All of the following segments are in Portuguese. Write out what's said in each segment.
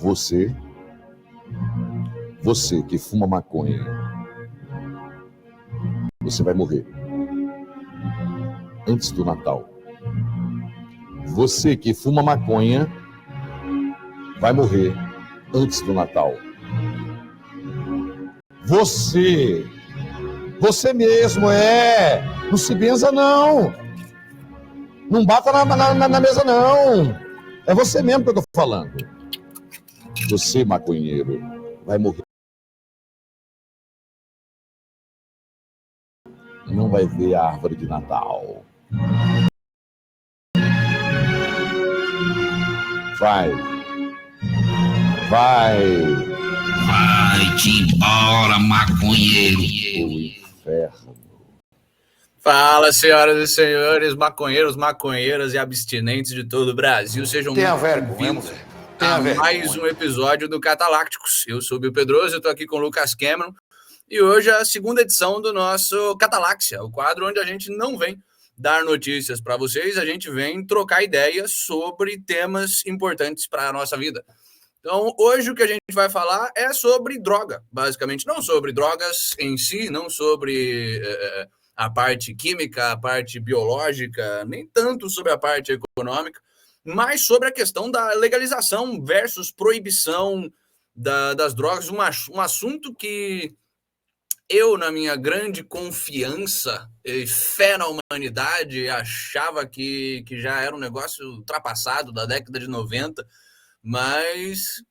Você que fuma maconha, você vai morrer antes do Natal. Você que fuma maconha vai morrer antes do Natal. Você mesmo, não se benza não. Não bata na mesa não. É você mesmo que eu tô falando. Você, maconheiro, vai morrer. Não vai ver a árvore de Natal. Vai-te embora, maconheiro. O inferno. Fala, senhoras e senhores, maconheiros, maconheiras e abstinentes de todo o Brasil. Sejam muito bem-vindos a mais um episódio do Catalácticos. Eu sou o Bill Pedroso, eu estou aqui com o Lucas Cameron. E hoje é a segunda edição do nosso Cataláxia, o quadro onde a gente não vem dar notícias para vocês, a gente vem trocar ideias sobre temas importantes para a nossa vida. Então, hoje o que a gente vai falar é sobre droga, basicamente. Não sobre drogas em si, não sobre a parte química, a parte biológica, nem tanto sobre a parte econômica, mas sobre a questão da legalização versus proibição das drogas, um assunto que eu, na minha grande confiança e fé na humanidade, achava que já era um negócio ultrapassado da década de 90, mas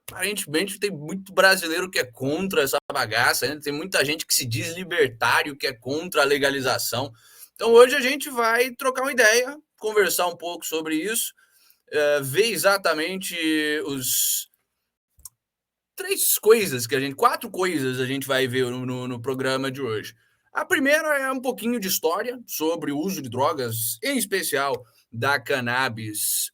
aparentemente tem muito brasileiro que é contra essa bagaça, né? Tem muita gente que se diz libertário, que é contra a legalização. Então hoje a gente vai trocar uma ideia, conversar um pouco sobre isso, ver exatamente quatro coisas a gente vai ver no programa de hoje. A primeira é um pouquinho de história sobre o uso de drogas, em especial da cannabis,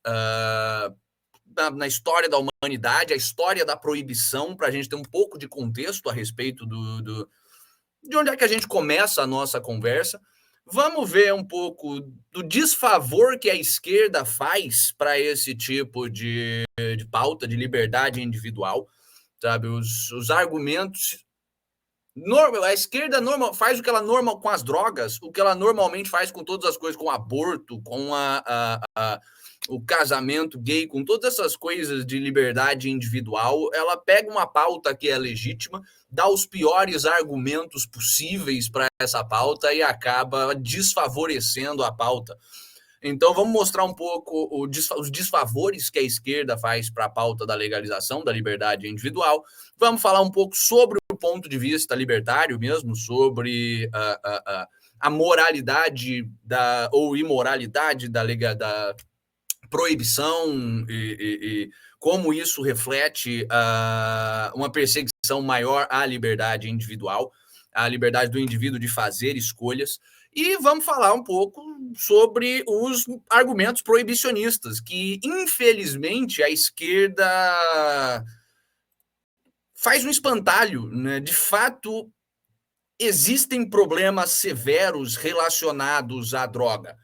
na história da humanidade, a história da proibição, para a gente ter um pouco de contexto a respeito de onde é que a gente começa a nossa conversa. Vamos ver um pouco do desfavor que a esquerda faz para esse tipo de pauta de liberdade individual. Sabe, os argumentos. A esquerda faz o que ela normal com as drogas, o que ela normalmente faz com todas as coisas, com o aborto, com o casamento gay, com todas essas coisas de liberdade individual. Ela pega uma pauta que é legítima, dá os piores argumentos possíveis para essa pauta e acaba desfavorecendo a pauta. Então, vamos mostrar um pouco os desfavores que a esquerda faz para a pauta da legalização, da liberdade individual. Vamos falar um pouco sobre o ponto de vista libertário mesmo, sobre a moralidade ou imoralidade da proibição e como isso reflete uma perseguição maior à liberdade individual, à liberdade do indivíduo de fazer escolhas. E vamos falar um pouco sobre os argumentos proibicionistas, que, infelizmente, a esquerda faz um espantalho, né? De fato, existem problemas severos relacionados à droga,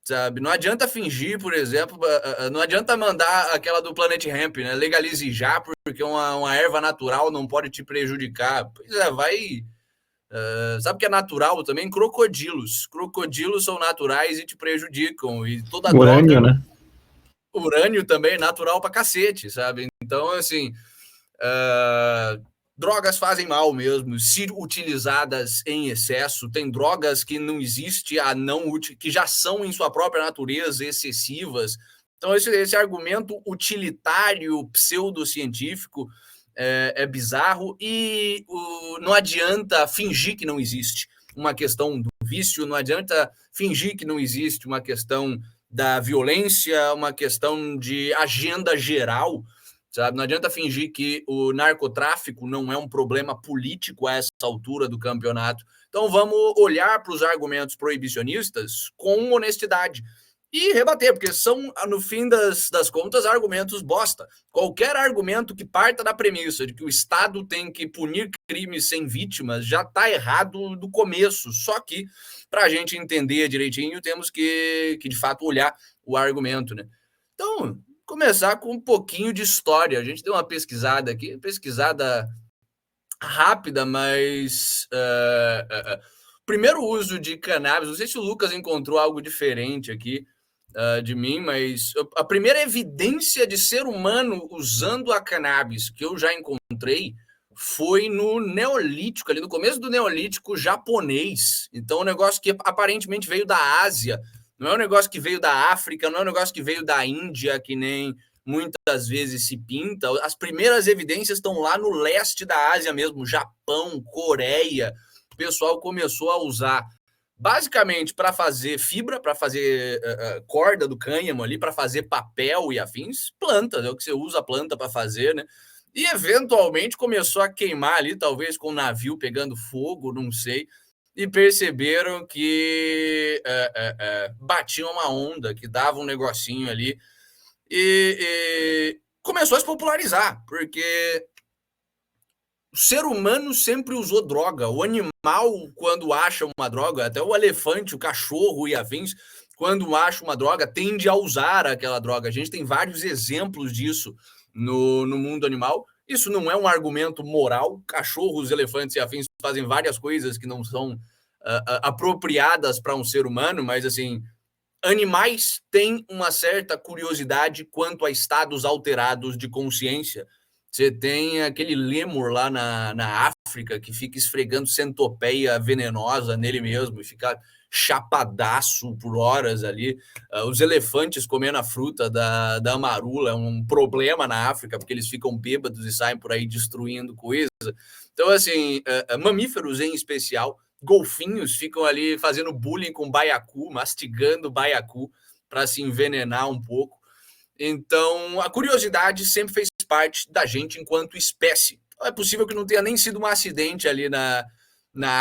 sabe? Não adianta fingir, por exemplo, não adianta mandar aquela do Planet Hemp, né? Legalize já, porque uma erva natural não pode te prejudicar. Pois é, vai... sabe o que é natural também? Crocodilos. Crocodilos são naturais e te prejudicam. E toda urânio, droga... né? Urânio também, natural pra cacete, sabe? Então, assim... drogas fazem mal mesmo, se utilizadas em excesso. Tem drogas que não existe, que já são, em sua própria natureza, excessivas. Então, esse argumento utilitário, pseudocientífico, é bizarro e não adianta fingir que não existe uma questão do vício, não adianta fingir que não existe uma questão da violência, uma questão de agenda geral, sabe? Não adianta fingir que o narcotráfico não é um problema político a essa altura do campeonato. Então vamos olhar para os argumentos proibicionistas com honestidade e rebater, porque são, no fim das contas, argumentos bosta. Qualquer argumento que parta da premissa de que o Estado tem que punir crimes sem vítimas já está errado do começo. Só que, para a gente entender direitinho, temos que de fato olhar o argumento, né? Então, começar com um pouquinho de história. A gente deu uma pesquisada aqui, pesquisada rápida, mas primeiro uso de cannabis, não sei se o Lucas encontrou algo diferente aqui de mim, mas a primeira evidência de ser humano usando a cannabis que eu já encontrei foi no Neolítico, ali no começo do Neolítico japonês. Então, um negócio que aparentemente veio da Ásia, não é um negócio que veio da África, não é um negócio que veio da Índia, que nem muitas vezes se pinta. As primeiras evidências estão lá no leste da Ásia mesmo, Japão, Coreia. O pessoal começou a usar basicamente para fazer fibra, para fazer corda do cânhamo ali, para fazer papel e afins, plantas, é o que você usa a planta para fazer, né? E eventualmente começou a queimar ali, talvez com o navio pegando fogo, não sei, e perceberam que batia uma onda, que dava um negocinho ali, e começou a se popularizar, porque o ser humano sempre usou droga. O animal, quando acha uma droga, até o elefante, o cachorro e afins, quando acha uma droga, tende a usar aquela droga. A gente tem vários exemplos disso no mundo animal. Isso não é um argumento moral. Cachorros, elefantes e afins fazem várias coisas que não são apropriadas para um ser humano, mas assim, animais têm uma certa curiosidade quanto a estados alterados de consciência. Você tem aquele lêmur lá na África que fica esfregando centopeia venenosa nele mesmo e fica chapadaço por horas ali. Os elefantes comendo a fruta da amarula é um problema na África, porque eles ficam bêbados e saem por aí destruindo coisa. Então, assim, mamíferos em especial, golfinhos ficam ali fazendo bullying com baiacu, mastigando baiacu para se envenenar um pouco. Então, a curiosidade sempre fez parte da gente enquanto espécie. É possível que não tenha nem sido um acidente ali na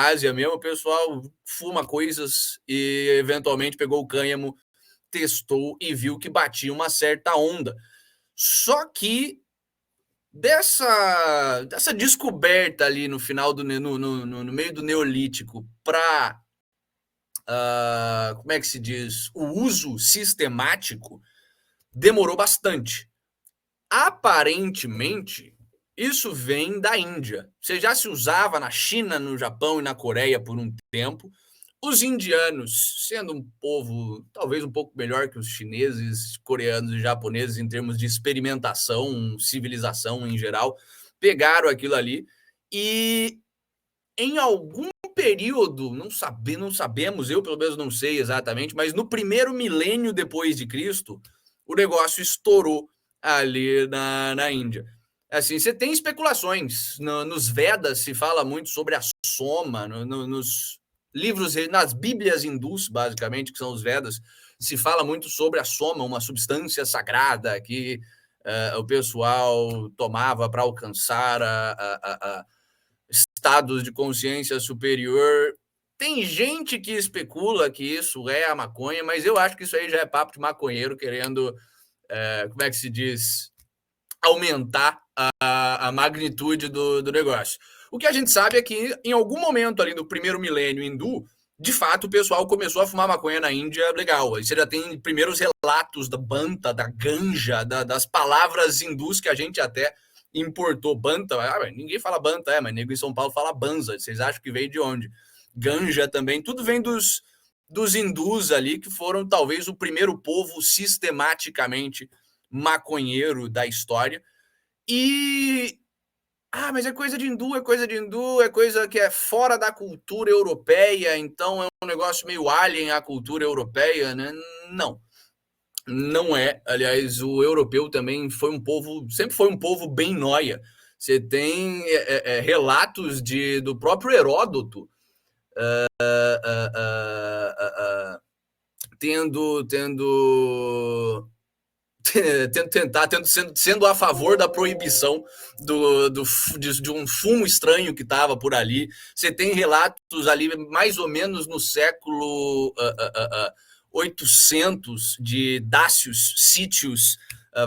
Ásia mesmo. O pessoal fuma coisas e eventualmente pegou o cânhamo, testou e viu que batia uma certa onda. Só que dessa descoberta ali no final no meio do Neolítico para como é que se diz? O uso sistemático demorou bastante. Aparentemente, isso vem da Índia. Você já se usava na China, no Japão e na Coreia por um tempo. Os indianos, sendo um povo talvez um pouco melhor que os chineses, coreanos e japoneses em termos de experimentação, civilização em geral, pegaram aquilo ali e em algum período, não sabemos, eu pelo menos não sei exatamente, mas no primeiro milênio depois de Cristo, o negócio estourou ali na Índia. Assim, você tem especulações. Nos Vedas se fala muito sobre a soma, nos livros, nas Bíblias hindus, basicamente, que são os Vedas, se fala muito sobre a soma, uma substância sagrada que o pessoal tomava para alcançar estados de consciência superior. Tem gente que especula que isso é a maconha, mas eu acho que isso aí já é papo de maconheiro querendo, como é que se diz, aumentar a magnitude do negócio. O que a gente sabe é que em algum momento ali no primeiro milênio hindu, de fato o pessoal começou a fumar maconha na Índia legal. Aí você já tem primeiros relatos da banta, da ganja, das palavras hindus que a gente até importou. Banta, ninguém fala banta, mas nego em São Paulo fala banza. Vocês acham que veio de onde? Ganja também, tudo vem dos hindus ali, que foram talvez o primeiro povo sistematicamente maconheiro da história. E mas é coisa de hindu, é coisa que é fora da cultura europeia, então é um negócio meio alien à cultura europeia, né? Não é. Aliás, o europeu também sempre foi um povo bem nóia. Você tem relatos do próprio Heródoto sendo a favor da proibição de um fumo estranho que estava por ali. Você tem relatos ali mais ou menos no século 800 de dácios, sítios,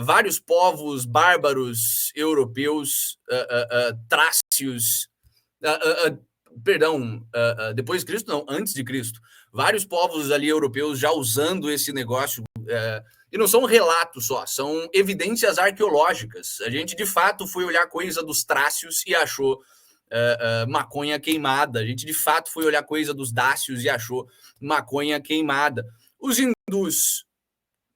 vários povos bárbaros europeus, trácios, depois de Cristo, não, antes de Cristo, vários povos ali europeus já usando esse negócio, e não são relatos só, são evidências arqueológicas. A gente, de fato, foi olhar coisa dos trácios e achou maconha queimada. A gente, de fato, foi olhar coisa dos dácios e achou maconha queimada. Os hindus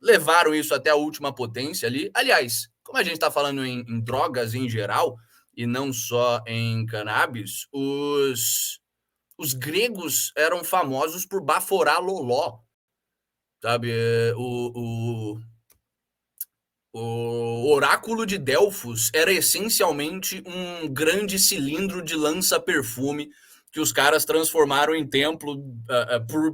levaram isso até a última potência ali. Aliás, como a gente está falando em drogas em geral, e não só em cannabis, os gregos eram famosos por baforar loló, sabe? O oráculo de Delfos era essencialmente um grande cilindro de lança-perfume que os caras transformaram em templo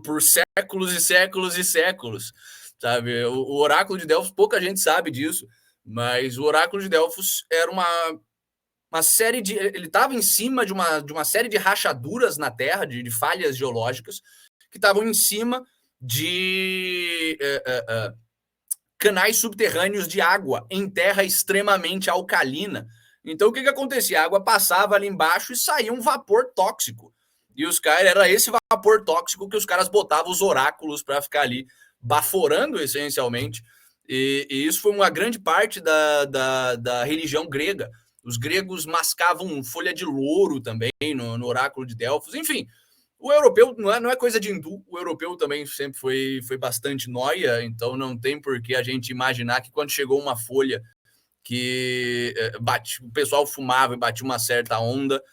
por séculos e séculos e séculos, sabe? O oráculo de Delfos, pouca gente sabe disso, mas o oráculo de Delfos era uma série de... Ele estava em cima de uma série de rachaduras na Terra, de falhas geológicas, que estavam em cima de canais subterrâneos de água em terra extremamente alcalina. Então, o que acontecia? A água passava ali embaixo e saía um vapor tóxico. E os caras, era esse vapor tóxico que os caras botavam os oráculos para ficar ali baforando, essencialmente. E isso foi uma grande parte da religião grega. Os gregos mascavam folha de louro também no oráculo de Delfos. Enfim, o europeu não é coisa de hindu. O europeu também sempre foi bastante nóia, então não tem por que a gente imaginar que quando chegou uma folha que o pessoal fumava e batia uma certa onda,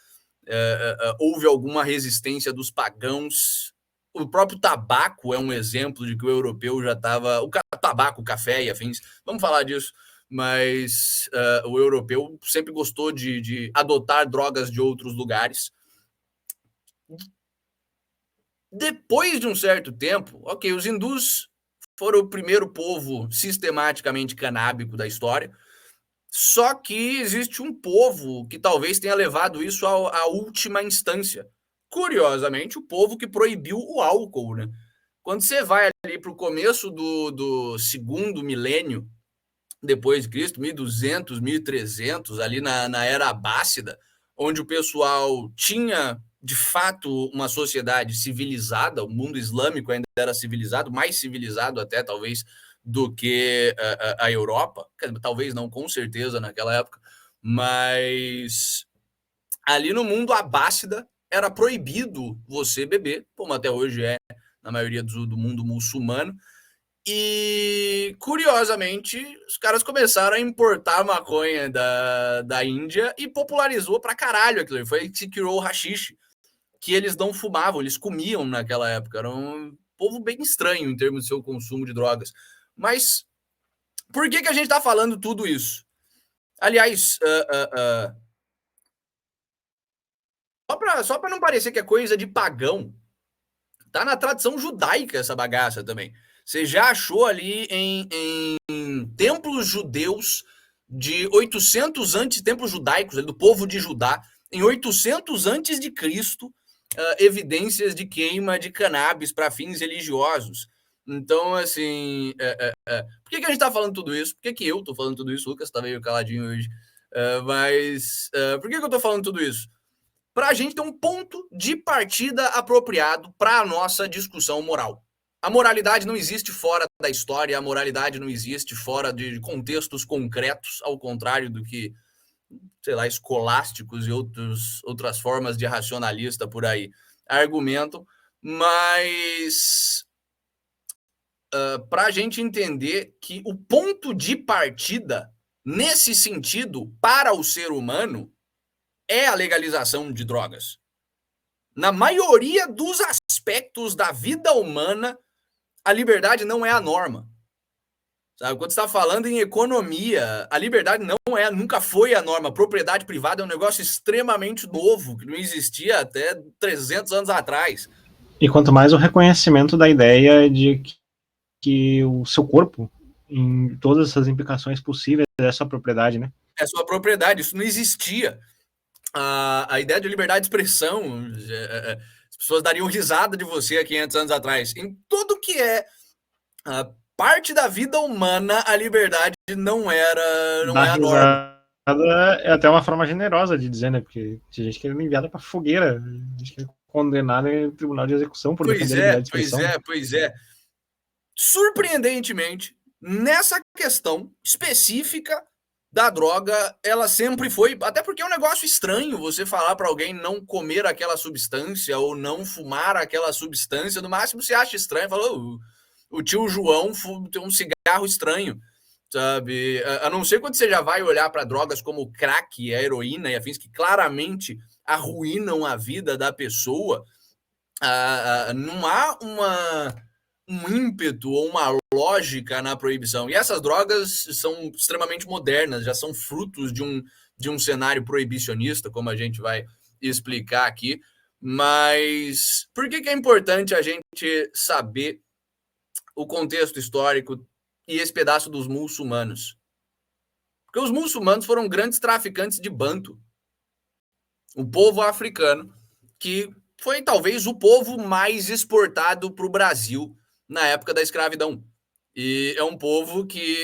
houve alguma resistência dos pagãos. O próprio tabaco é um exemplo de que o europeu já estava... O tabaco, o café e afins, vamos falar disso, mas o europeu sempre gostou de adotar drogas de outros lugares. Depois de um certo tempo, ok, os hindus foram o primeiro povo sistematicamente canábico da história, só que existe um povo que talvez tenha levado isso à última instância. Curiosamente, o povo que proibiu o álcool, né? Quando você vai ali para o começo do segundo milênio depois de Cristo, 1200, 1300, ali na era abássida, onde o pessoal tinha, de fato, uma sociedade civilizada, o mundo islâmico ainda era civilizado, mais civilizado até, talvez, do que a Europa, talvez não, com certeza, naquela época, mas ali no mundo abássida era proibido você beber, como até hoje é na maioria do mundo muçulmano. E, curiosamente, os caras começaram a importar maconha da Índia e popularizou pra caralho aquilo. Foi que se criou o haxixe, que eles não fumavam, eles comiam naquela época. Era um povo bem estranho em termos do seu consumo de drogas. Mas por que a gente tá falando tudo isso? Aliás, só pra não parecer que é coisa de pagão, tá na tradição judaica essa bagaça também. Você já achou ali em templos judeus de 800 antes, templos judaicos, do povo de Judá, em 800 antes de Cristo, evidências de queima de cannabis para fins religiosos. Então, assim, por que a gente está falando tudo isso? Por que eu estou falando tudo isso? O Lucas está meio caladinho hoje. Mas por que eu estou falando tudo isso? Para a gente ter um ponto de partida apropriado para a nossa discussão moral. A moralidade não existe fora da história, a moralidade não existe fora de contextos concretos, ao contrário do que, sei lá, escolásticos e outras formas de racionalista por aí argumentam, mas para a gente entender que o ponto de partida, nesse sentido, para o ser humano, é a legalização de drogas. Na maioria dos aspectos da vida humana, a liberdade não é a norma. Sabe? Quando você está falando em economia, a liberdade nunca foi a norma. A propriedade privada é um negócio extremamente novo, que não existia até 300 anos atrás. E quanto mais o reconhecimento da ideia de que o seu corpo, em todas essas implicações possíveis, é sua propriedade, né? É sua propriedade, isso não existia. A ideia de liberdade de expressão, as pessoas dariam risada de você há 500 anos atrás. Em tudo que é parte da vida humana, a liberdade não é a norma. É até uma forma generosa de dizer, né? Porque tinha gente que era enviada pra fogueira, a gente queria condenado em tribunal de execução por defender a liberdade de expressão. Pois é. Surpreendentemente, nessa questão específica da droga, ela sempre foi, até porque é um negócio estranho você falar para alguém não comer aquela substância ou não fumar aquela substância, no máximo você acha estranho, falou, o tio João tem um cigarro estranho, sabe? A não ser quando você já vai olhar para drogas como o crack, a heroína e afins, que claramente arruinam a vida da pessoa, não há um ímpeto ou uma lógica na proibição. E essas drogas são extremamente modernas, já são frutos de um cenário proibicionista, como a gente vai explicar aqui. Mas por que é importante a gente saber o contexto histórico e esse pedaço dos muçulmanos? Porque os muçulmanos foram grandes traficantes de banto. O povo africano, que foi talvez o povo mais exportado para o Brasil na época da escravidão. E é um povo que,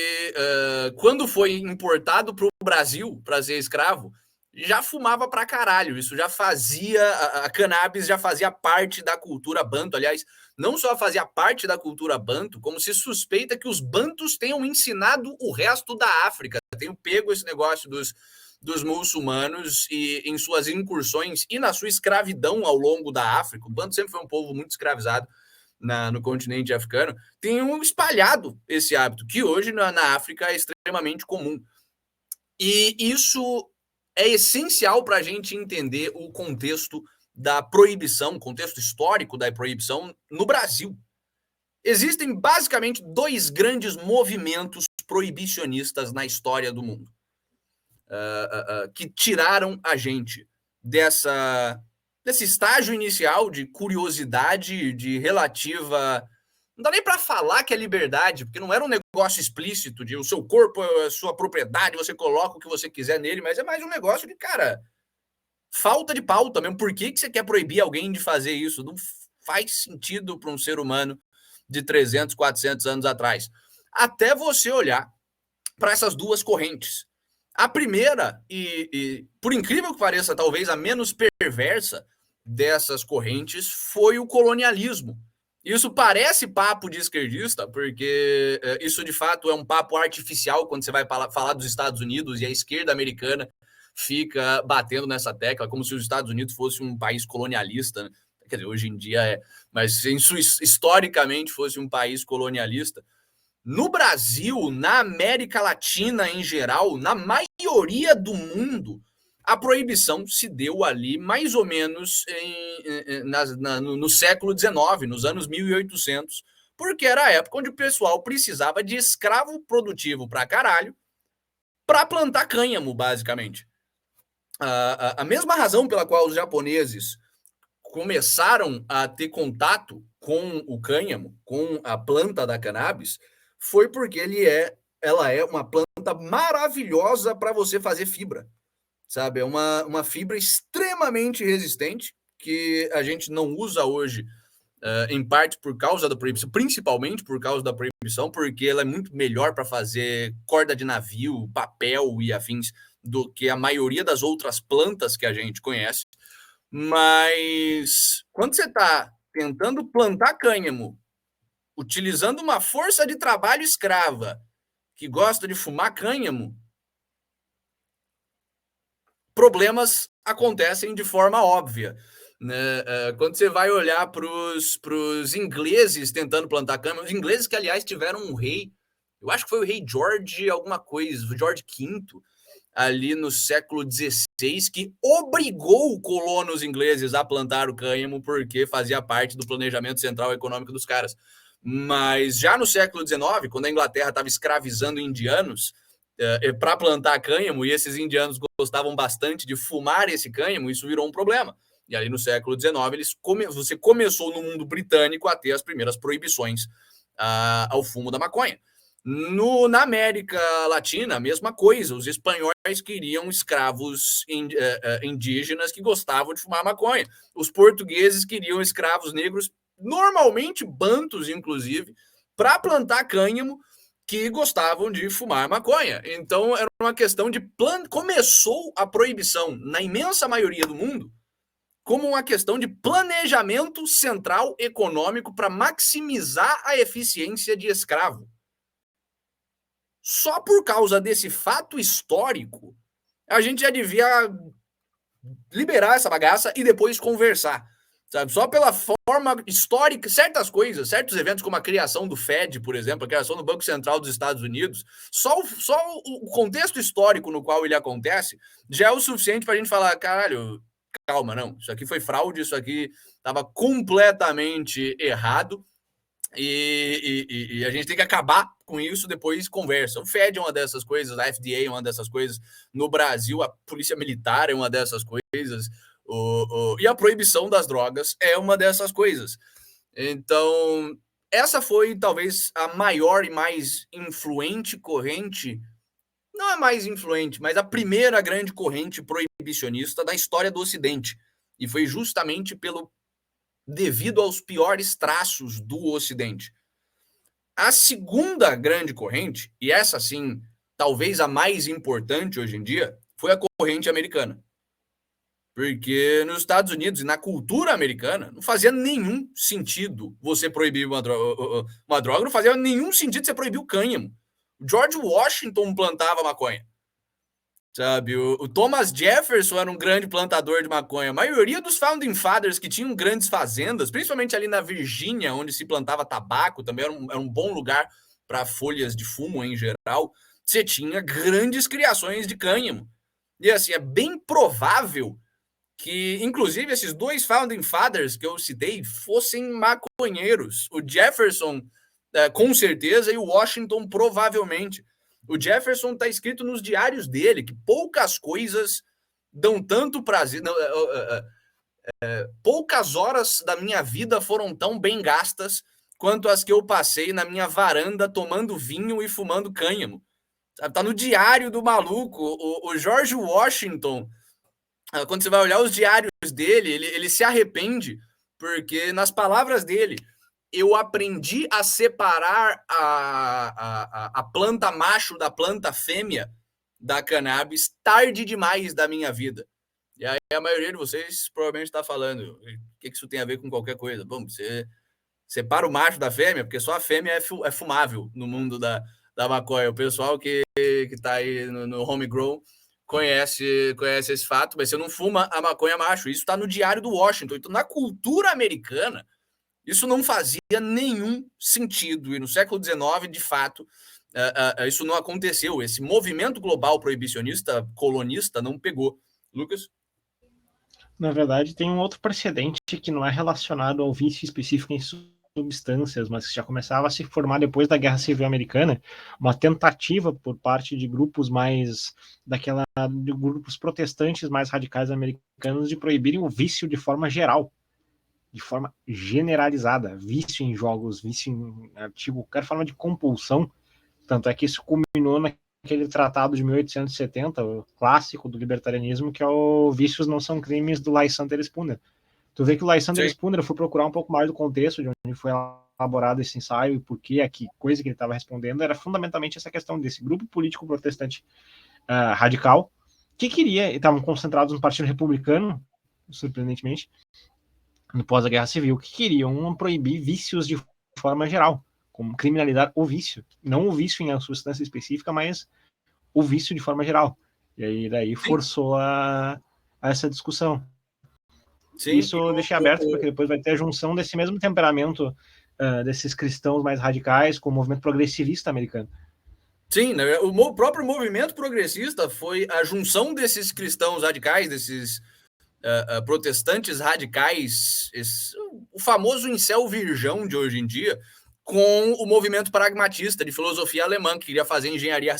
quando foi importado para o Brasil para ser escravo, já fumava pra caralho. Isso já fazia, a cannabis já fazia parte da cultura banto. Aliás, não só fazia parte da cultura banto, como se suspeita que os bantos tenham ensinado o resto da África. Tenham pego esse negócio dos muçulmanos e em suas incursões e na sua escravidão ao longo da África. O banto sempre foi um povo muito escravizado no continente africano, tenham espalhado esse hábito, que hoje na África é extremamente comum. E isso é essencial para a gente entender o contexto da proibição, o contexto histórico da proibição no Brasil. Existem basicamente dois grandes movimentos proibicionistas na história do mundo, que tiraram a gente desse estágio inicial de curiosidade, de relativa... Não dá nem para falar que é liberdade, porque não era um negócio explícito de o seu corpo é sua propriedade, você coloca o que você quiser nele, mas é mais um negócio de, cara, falta de pauta mesmo. Por que você quer proibir alguém de fazer isso? Não faz sentido para um ser humano de 300, 400 anos atrás. Até você olhar para essas duas correntes. A primeira, e por incrível que pareça, talvez a menos perversa dessas correntes, foi o colonialismo. Isso parece papo de esquerdista, porque isso de fato é um papo artificial quando você vai falar dos Estados Unidos e a esquerda americana fica batendo nessa tecla, como se os Estados Unidos fosse um país colonialista, né? Quer dizer, hoje em dia é, mas historicamente fosse um país colonialista. No Brasil, na América Latina em geral, na maioria do mundo, a proibição se deu ali mais ou menos no século XIX, nos anos 1800, porque era a época onde o pessoal precisava de escravo produtivo pra caralho para plantar cânhamo, basicamente. A mesma razão pela qual os japoneses começaram a ter contato com o cânhamo, com a planta da cannabis, foi porque ela é uma planta maravilhosa para você fazer fibra. Sabe, é uma fibra extremamente resistente que a gente não usa hoje, em parte por causa da proibição, principalmente por causa da proibição, porque ela é muito melhor para fazer corda de navio, papel e afins do que a maioria das outras plantas que a gente conhece. Mas quando você está tentando plantar cânhamo, utilizando uma força de trabalho escrava que gosta de fumar cânhamo, problemas acontecem de forma óbvia, né? Quando você vai olhar para os ingleses tentando plantar cânhamo, os ingleses que, aliás, tiveram um rei, eu acho que foi o rei George alguma coisa, o George V, ali no século XVI, que obrigou os colonos ingleses a plantar o cânhamo porque fazia parte do planejamento central econômico dos caras. Mas já no século XIX, quando a Inglaterra estava escravizando indianos, para plantar cânhamo, e esses indianos gostavam bastante de fumar esse cânhamo, isso virou um problema. E ali no século XIX, você começou no mundo britânico a ter as primeiras proibições ao fumo da maconha. Na América Latina, a mesma coisa. Os espanhóis queriam escravos indígenas que gostavam de fumar maconha. Os portugueses queriam escravos negros, normalmente bantos, inclusive, para plantar cânhamo, que gostavam de fumar maconha. Então, era uma questão de começou a proibição, na imensa maioria do mundo, como uma questão de planejamento central econômico para maximizar a eficiência de escravo. Só por causa desse fato histórico, a gente já devia liberar essa bagaça e depois conversar. Sabe? Só pela forma histórica, certas coisas, certos eventos como a criação do Fed, por exemplo, a criação do Banco Central dos Estados Unidos, só o contexto histórico no qual ele acontece já é o suficiente para a gente falar, caralho, calma, não, isso aqui foi fraude, isso aqui estava completamente errado e a gente tem que acabar com isso, depois conversa. O Fed é uma dessas coisas, a FDA é uma dessas coisas, no Brasil a Polícia Militar é uma dessas coisas, e a proibição das drogas é uma dessas coisas. Então, essa foi talvez a maior e mais influente corrente, não é mais influente, mas a primeira grande corrente proibicionista da história do Ocidente. E foi justamente devido aos piores traços do Ocidente. A segunda grande corrente, e essa sim, talvez a mais importante hoje em dia, foi a corrente americana. Porque nos Estados Unidos e na cultura americana não fazia nenhum sentido você proibir uma droga, não fazia nenhum sentido você proibir o cânhamo. O George Washington plantava maconha. Sabe, o Thomas Jefferson era um grande plantador de maconha. A maioria dos Founding Fathers que tinham grandes fazendas, principalmente ali na Virgínia, onde se plantava tabaco, também era um bom lugar para folhas de fumo em geral, você tinha grandes criações de cânhamo. E assim, é bem provável que, inclusive, esses dois Founding Fathers que eu citei fossem maconheiros. O Jefferson, com certeza, e o Washington, provavelmente. O Jefferson está escrito nos diários dele que poucas coisas dão tanto prazer. Poucas horas da minha vida foram tão bem gastas quanto as que eu passei na minha varanda tomando vinho e fumando cânhamo. Tá no diário do maluco. O George Washington, quando você vai olhar os diários dele, ele se arrepende, porque nas palavras dele, eu aprendi a separar a planta macho da planta fêmea da cannabis tarde demais da minha vida. E aí a maioria de vocês provavelmente está falando, o que isso tem a ver com qualquer coisa? Bom, você separa o macho da fêmea, porque só a fêmea é fumável no mundo da maconha. O pessoal que está aí no homegrown conhece esse fato, mas você não fuma a maconha macho. Isso está no diário do Washington. Então, na cultura americana, isso não fazia nenhum sentido. E no século XIX, de fato, isso não aconteceu. Esse movimento global proibicionista, colonista, não pegou. Lucas? Na verdade, tem um outro precedente que não é relacionado ao vício específico em substâncias, mas que já começava a se formar depois da Guerra Civil Americana, uma tentativa por parte de grupos de grupos protestantes mais radicais americanos de proibirem o vício de forma geral, de forma generalizada, vício em jogos, vício em artigo, qualquer forma de compulsão. Tanto é que isso culminou naquele tratado de 1870, o clássico do libertarianismo, que é o Vícios Não São Crimes, do Lysander Spooner. Tu vê que o Lysander Spooner, eu fui procurar um pouco mais do contexto de onde foi elaborado esse ensaio e por que, coisa que ele estava respondendo, era fundamentalmente essa questão desse grupo político protestante radical, que queria, estavam concentrados no Partido Republicano, surpreendentemente, no pós-guerra civil, que queriam proibir vícios de forma geral, como criminalizar o vício, não o vício em uma substância específica, mas o vício de forma geral. E aí daí forçou a essa discussão. Sim, isso eu deixei aberto, porque depois vai ter a junção desse mesmo temperamento desses cristãos mais radicais com o movimento progressivista americano. Sim, né? O próprio movimento progressista foi a junção desses cristãos radicais, desses protestantes radicais, o famoso incel virgão de hoje em dia, com o movimento pragmatista de filosofia alemã, que queria fazer engenharia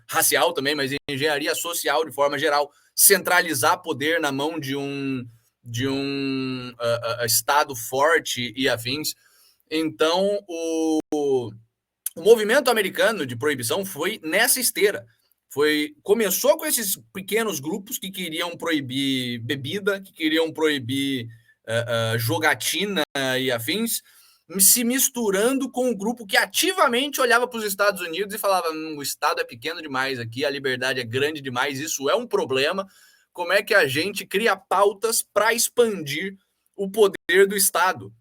racial também, mas engenharia social de forma geral, centralizar poder na mão de um Estado forte e afins. Então, o movimento americano de proibição foi nessa esteira. Começou com esses pequenos grupos que queriam proibir bebida, que queriam proibir jogatina e afins, se misturando com um grupo que ativamente olhava para os Estados Unidos e falava: o Estado é pequeno demais aqui, a liberdade é grande demais, isso é um problema. como é que a gente cria pautas para expandir o poder do Estado.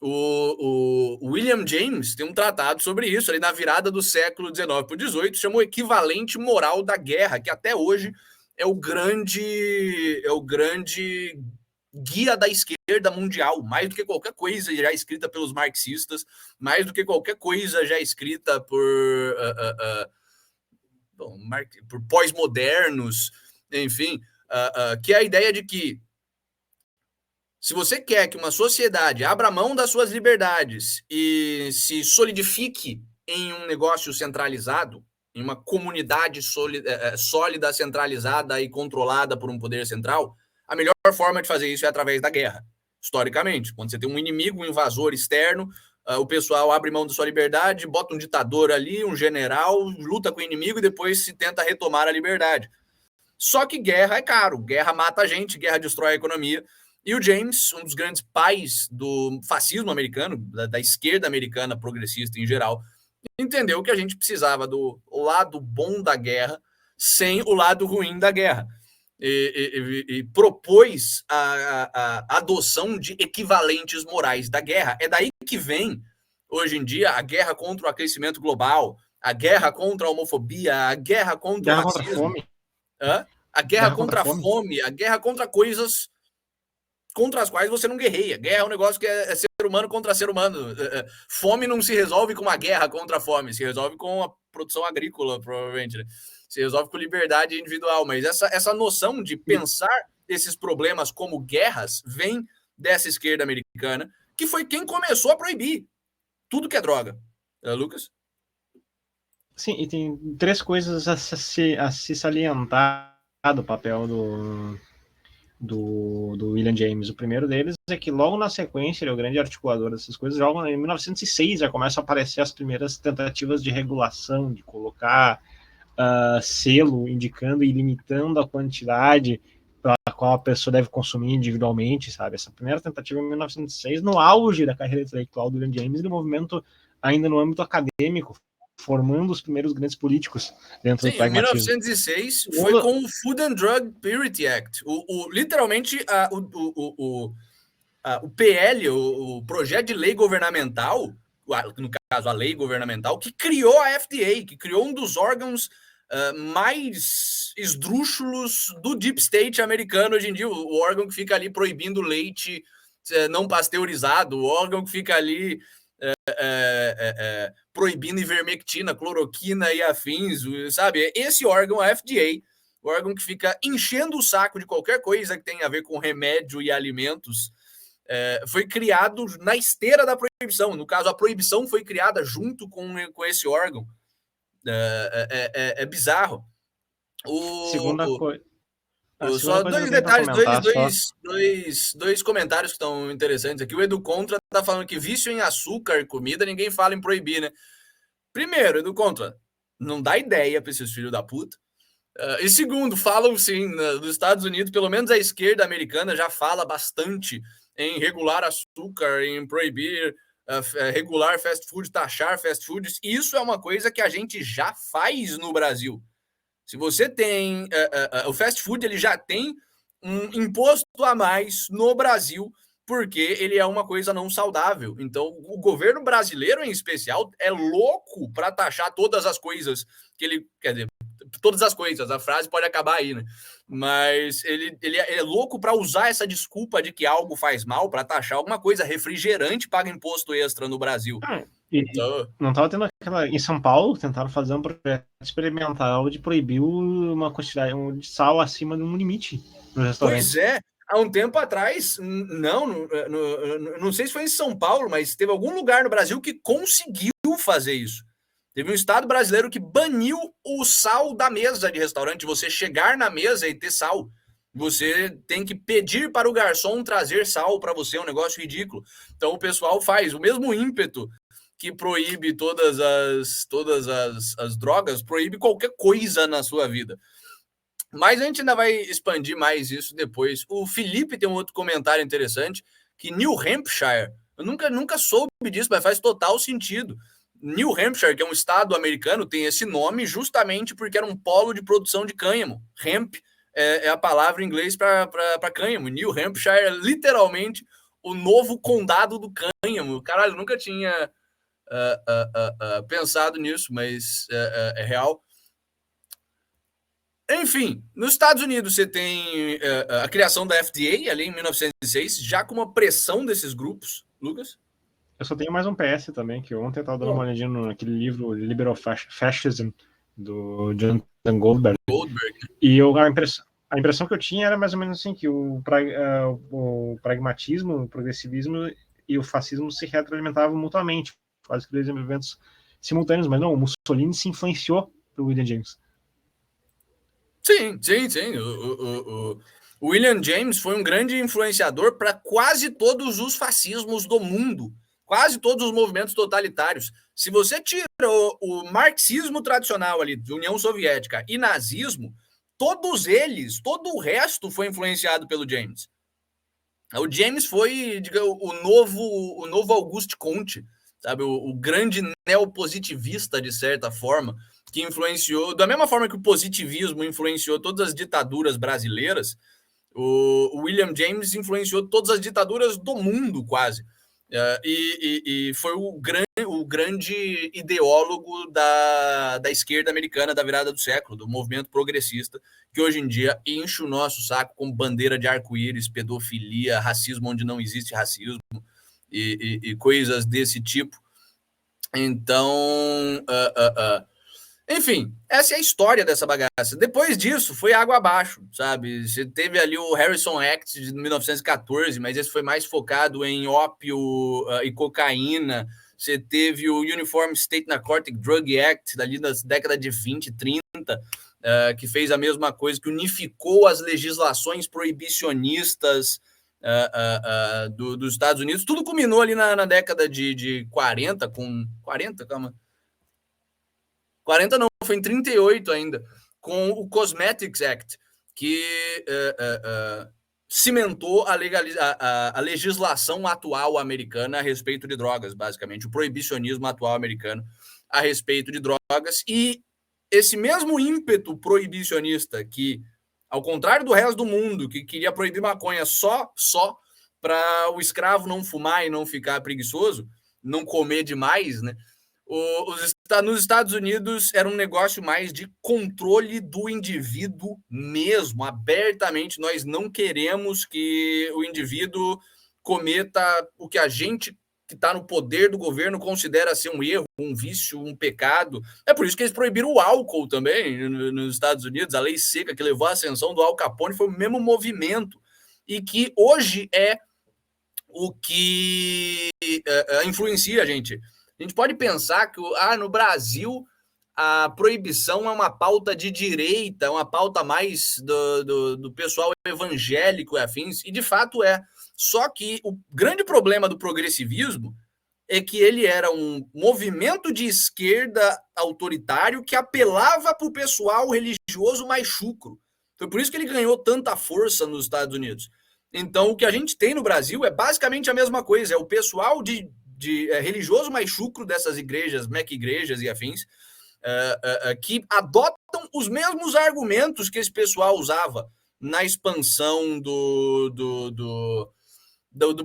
O William James tem um tratado sobre isso, ali na virada do século XIX para o XVIII, chamou Equivalente Moral da Guerra, que até hoje é o grande guia da esquerda mundial, mais do que qualquer coisa já escrita pelos marxistas, mais do que qualquer coisa já escrita por pós-modernos, enfim, que é a ideia de que se você quer que uma sociedade abra mão das suas liberdades e se solidifique em um negócio centralizado, em uma comunidade sólida, centralizada e controlada por um poder central, a melhor forma de fazer isso é através da guerra, historicamente. Quando você tem um inimigo, um invasor externo, o pessoal abre mão da sua liberdade, bota um ditador ali, um general, luta com o inimigo e depois se tenta retomar a liberdade. Só que guerra é caro, guerra mata a gente, guerra destrói a economia. E o James, um dos grandes pais do fascismo americano, da esquerda americana progressista em geral, entendeu que a gente precisava do lado bom da guerra sem o lado ruim da guerra. E propôs a adoção de equivalentes morais da guerra. É daí que vem, hoje em dia, a guerra contra o aquecimento global, a guerra contra a homofobia, a guerra contra o racismo. A guerra contra a fome, a guerra contra coisas contra as quais você não guerreia. Guerra é um negócio que é ser humano contra ser humano. Fome não se resolve com uma guerra contra a fome, se resolve com a produção agrícola, provavelmente, né? Se resolve com liberdade individual. Mas essa noção de pensar esses problemas como guerras vem dessa esquerda americana, que foi quem começou a proibir tudo que é droga. Lucas? Sim, e tem três coisas a se salientar do papel do William James. O primeiro deles é que logo na sequência ele é o grande articulador dessas coisas. Logo em 1906 já começam a aparecer as primeiras tentativas de regulação, de colocar selo indicando e limitando a quantidade para a qual a pessoa deve consumir individualmente, sabe? Essa primeira tentativa em 1906, no auge da carreira intelectual do William James, e do movimento ainda no âmbito acadêmico, formando os primeiros grandes políticos dentro do pragmatismo. Em 1906 foi com o Food and Drug Purity Act. Literalmente, o PL, o projeto de lei governamental, no caso, a lei governamental, que criou a FDA, que criou um dos órgãos mais esdrúxulos do deep state americano hoje em dia, o órgão que fica ali proibindo leite não pasteurizado, o órgão que fica ali proibindo ivermectina, cloroquina e afins, sabe? Esse órgão, a FDA, o órgão que fica enchendo o saco de qualquer coisa que tenha a ver com remédio e alimentos, foi criado na esteira da proibição. No caso, a proibição foi criada junto com esse órgão. É bizarro. Segunda coisa. Só dois detalhes, dois comentários que estão interessantes aqui. O Edu Contra tá falando que vício em açúcar e comida, ninguém fala em proibir, né? Primeiro, Edu Contra, não dá ideia para esses filhos da puta. E segundo, falam sim, nos Estados Unidos, pelo menos a esquerda americana já fala bastante em regular açúcar, em proibir, regular fast food, taxar fast foods. Isso é uma coisa que a gente já faz no Brasil. Se você tem... o fast food, ele já tem um imposto a mais no Brasil, porque ele é uma coisa não saudável. Então, o governo brasileiro, em especial, é louco para taxar todas as coisas que ele... Quer dizer, todas as coisas, a frase pode acabar aí, né? Mas ele é louco para usar essa desculpa de que algo faz mal para taxar alguma coisa. Refrigerante paga imposto extra no Brasil. Não estava tendo aquela... Em São Paulo, tentaram fazer um projeto experimental de proibir uma quantidade de sal acima de um limite no restaurante. Pois é. Há um tempo atrás, não sei se foi em São Paulo, mas teve algum lugar no Brasil que conseguiu fazer isso. Teve um estado brasileiro que baniu o sal da mesa de restaurante. Você chegar na mesa e ter sal. Você tem que pedir para o garçom trazer sal para você, é um negócio ridículo. Então o pessoal faz o mesmo ímpeto que proíbe todas as drogas, proíbe qualquer coisa na sua vida. Mas a gente ainda vai expandir mais isso depois. O Felipe tem um outro comentário interessante, que New Hampshire, eu nunca soube disso, mas faz total sentido. New Hampshire, que é um estado americano, tem esse nome justamente porque era um polo de produção de cânhamo. Hemp é a palavra em inglês para cânhamo. New Hampshire é literalmente o novo condado do cânhamo. Caralho, eu nunca tinha pensado nisso, mas é real. Enfim, nos Estados Unidos você tem a criação da FDA ali em 1906, já com uma pressão desses grupos, Lucas. Eu só tenho mais um PS também, que ontem eu estava dando uma olhadinha naquele livro Liberal Fascism, do Jonathan Goldberg. E a impressão que eu tinha era mais ou menos assim, que o pragmatismo, o progressivismo e o fascismo se retroalimentavam mutuamente, quase que dois eventos simultâneos, mas não, o Mussolini se influenciou pelo William James. Sim. O William James foi um grande influenciador para quase todos os fascismos do mundo, quase todos os movimentos totalitários. Se você tira o marxismo tradicional ali, de União Soviética e nazismo, todos eles, todo o resto foi influenciado pelo James. O James foi, digamos, o novo Auguste Comte, sabe, o grande neopositivista, de certa forma, que influenciou, da mesma forma que o positivismo influenciou todas as ditaduras brasileiras, o William James influenciou todas as ditaduras do mundo, quase. E foi o grande ideólogo da esquerda americana da virada do século, do movimento progressista, que hoje em dia enche o nosso saco com bandeira de arco-íris, pedofilia, racismo onde não existe racismo e coisas desse tipo. Então, enfim, essa é a história dessa bagaça. Depois disso, foi água abaixo, sabe? Você teve ali o Harrison Act de 1914, mas esse foi mais focado em ópio e cocaína. Você teve o Uniform State Narcotic Drug Act, dali das décadas de 20, 30, que fez a mesma coisa, que unificou as legislações proibicionistas dos Estados Unidos. Tudo culminou ali na década de 40, com 40, calma. 40 não, foi em 38 ainda, com o Cosmetics Act, que cimentou a legislação atual americana a respeito de drogas, basicamente, o proibicionismo atual americano a respeito de drogas. E esse mesmo ímpeto proibicionista que, ao contrário do resto do mundo, que queria proibir maconha só para o escravo não fumar e não ficar preguiçoso, não comer demais, né? Nos Estados Unidos era um negócio mais de controle do indivíduo mesmo, abertamente. Nós não queremos que o indivíduo cometa o que a gente que está no poder do governo considera ser um erro, um vício, um pecado. É por isso que eles proibiram o álcool também nos Estados Unidos. A lei seca que levou à ascensão do Al Capone foi o mesmo movimento e que hoje é o que influencia a gente. A gente pode pensar que no Brasil a proibição é uma pauta de direita, uma pauta mais do pessoal evangélico e afins, e de fato é. Só que o grande problema do progressivismo é que ele era um movimento de esquerda autoritário que apelava para o pessoal religioso mais chucro. Foi por isso que ele ganhou tanta força nos Estados Unidos. Então, o que a gente tem no Brasil é basicamente a mesma coisa, é o pessoal de religioso mais chucro dessas igrejas, mega-igrejas e afins, que adotam os mesmos argumentos que esse pessoal usava na expansão do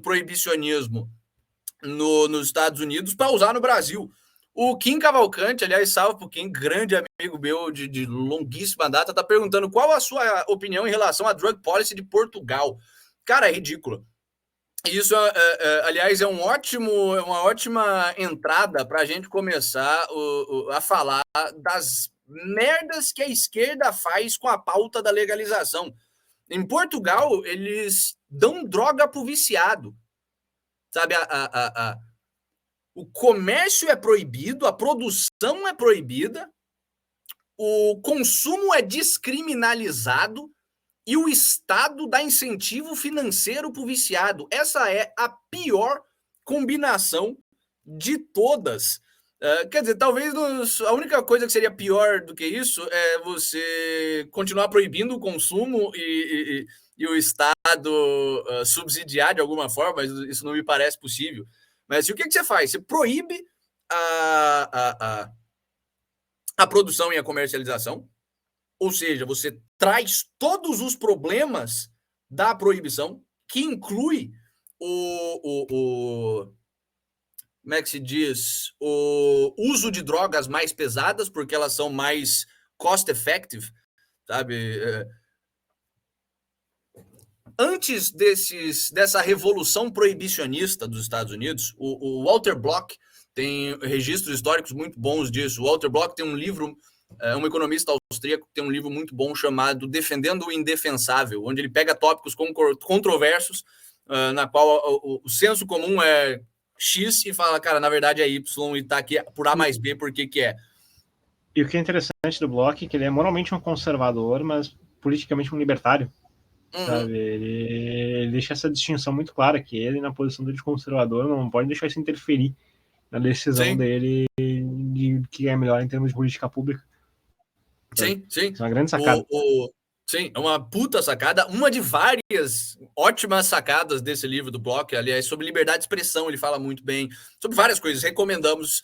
proibicionismo nos Estados Unidos para usar no Brasil. O Kim Cavalcante, aliás, salve pro Kim, grande amigo meu de longuíssima data, está perguntando qual a sua opinião em relação à drug policy de Portugal. Cara, é ridículo. Isso, aliás, é uma ótima entrada para a gente começar a falar das merdas que a esquerda faz com a pauta da legalização. Em Portugal, eles dão droga pro viciado. Sabe, o comércio é proibido, a produção é proibida, o consumo é descriminalizado, e o Estado dá incentivo financeiro para o viciado. Essa é a pior combinação de todas. Quer dizer, talvez a única coisa que seria pior do que isso é você continuar proibindo o consumo e o Estado subsidiar de alguma forma, mas isso não me parece possível. Mas o que você faz? Você proíbe a produção e a comercialização, Ou seja, você traz todos os problemas da proibição, que inclui como é que se diz? O uso de drogas mais pesadas, porque elas são mais cost-effective, sabe? Antes dessa revolução proibicionista dos Estados Unidos, o Walter Block tem registros históricos muito bons disso. O Walter Block tem um livro, um economista austríaco, tem um livro muito bom chamado Defendendo o Indefensável, onde ele pega tópicos controversos, na qual o senso comum é X e fala, cara, na verdade é Y e tá aqui por A mais B, por que é. E o que é interessante do Bloch é que ele é moralmente um conservador, mas politicamente um libertário. Sabe? Ele deixa essa distinção muito clara, que ele, na posição dele de conservador, não pode deixar isso interferir na decisão dele de que é melhor em termos de política pública. Sim. Isso é uma grande sacada. Sim, é uma puta sacada, uma de várias ótimas sacadas desse livro do Bloch, aliás, sobre liberdade de expressão, ele fala muito bem, sobre várias coisas, recomendamos,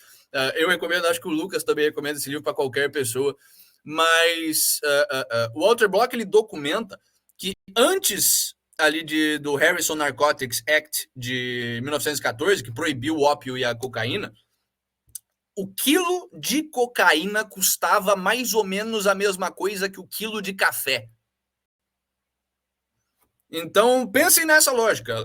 eu recomendo, acho que o Lucas também recomenda esse livro para qualquer pessoa, mas o Walter Block, ele documenta que antes ali do Harrison Narcotics Act de 1914, que proibiu o ópio e a cocaína, o quilo de cocaína custava mais ou menos a mesma coisa que o quilo de café. Então, pensem nessa lógica.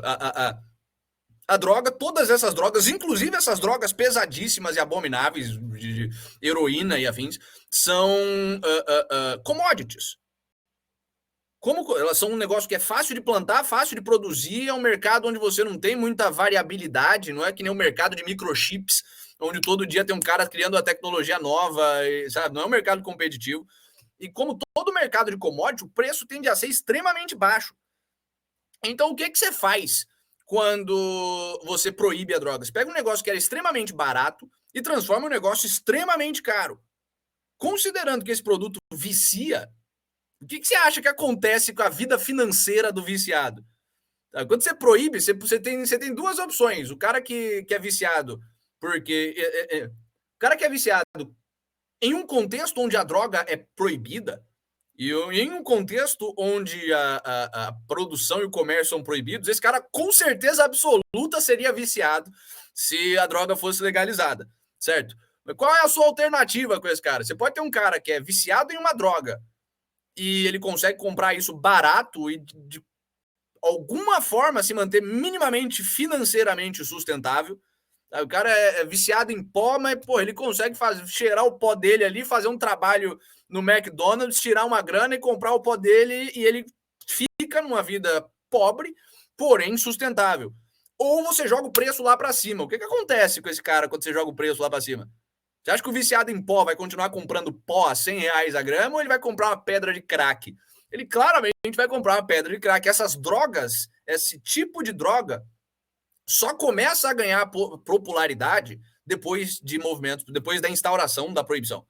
A droga, todas essas drogas, inclusive essas drogas pesadíssimas e abomináveis, de heroína e afins, são commodities. Como elas são um negócio que é fácil de plantar, fácil de produzir, é um mercado onde você não tem muita variabilidade, não é que nem o mercado de microchips, onde todo dia tem um cara criando uma tecnologia nova, sabe? Não é um mercado competitivo. E como todo mercado de commodity, o preço tende a ser extremamente baixo. Então, o que você faz quando você proíbe a droga? Você pega um negócio que era extremamente barato e transforma um negócio extremamente caro. Considerando que esse produto vicia, o que você acha que acontece com a vida financeira do viciado? Quando você proíbe, você tem duas opções. O cara que é viciado, porque o cara que é viciado em um contexto onde a droga é proibida, e em um contexto onde a produção e o comércio são proibidos, esse cara com certeza absoluta seria viciado se a droga fosse legalizada, certo? Mas qual é a sua alternativa com esse cara? Você pode ter um cara que é viciado em uma droga e ele consegue comprar isso barato e de alguma forma se manter minimamente financeiramente sustentável. O cara é viciado em pó, mas pô, ele consegue cheirar o pó dele ali, fazer um trabalho no McDonald's, tirar uma grana e comprar o pó dele, e ele fica numa vida pobre, porém sustentável. Ou você joga o preço lá para cima. O que acontece com esse cara quando você joga o preço lá para cima? Você acha que o viciado em pó vai continuar comprando pó a R$100 a grama ou ele vai comprar uma pedra de crack? Ele claramente vai comprar uma pedra de crack. Essas drogas, esse tipo de droga, só começa a ganhar popularidade depois de movimentos, depois da instauração da proibição.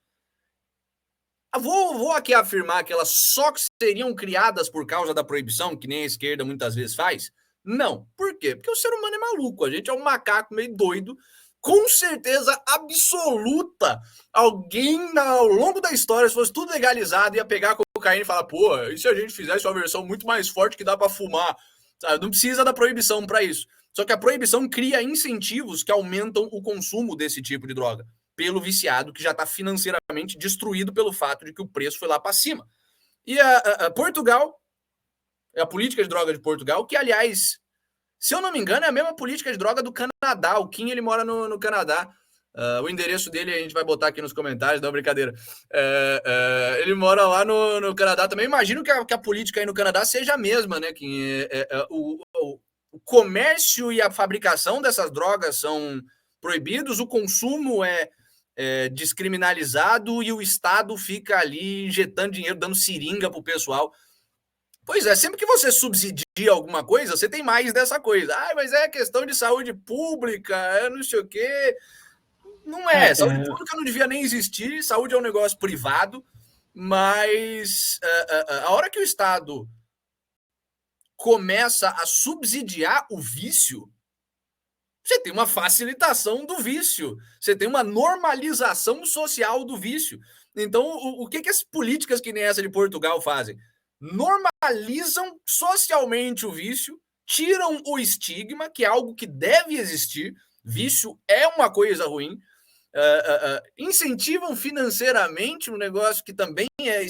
Vou aqui afirmar que elas só seriam criadas por causa da proibição, que nem a esquerda muitas vezes faz? Não. Por quê? Porque o ser humano é maluco, a gente é um macaco meio doido. Com certeza absoluta, alguém ao longo da história, se fosse tudo legalizado, ia pegar a cocaína e falar, pô, e se a gente fizesse uma versão muito mais forte que dá para fumar? Não precisa da proibição para isso. Só que a proibição cria incentivos que aumentam o consumo desse tipo de droga pelo viciado que já está financeiramente destruído pelo fato de que o preço foi lá para cima. E Portugal, a política de droga de Portugal, que, aliás, se eu não me engano, é a mesma política de droga do Canadá. O Kim, ele mora no Canadá. O endereço dele a gente vai botar aqui nos comentários, não, brincadeira. Ele mora lá no Canadá também. Imagino que a política aí no Canadá seja a mesma, né? Que o comércio e a fabricação dessas drogas são proibidos, o consumo é descriminalizado e o Estado fica ali injetando dinheiro, dando seringa pro pessoal. Pois é, sempre que você subsidia alguma coisa, você tem mais dessa coisa. Mas é questão de saúde pública, não sei o quê. Não é. Saúde pública não devia nem existir, saúde é um negócio privado, mas a hora que o Estado começa a subsidiar o vício, você tem uma facilitação do vício, você tem uma normalização social do vício. Então, o que as políticas que nem essa de Portugal fazem? Normalizam socialmente o vício, tiram o estigma, que é algo que deve existir. Vício é uma coisa ruim. Incentivam financeiramente um negócio que também é,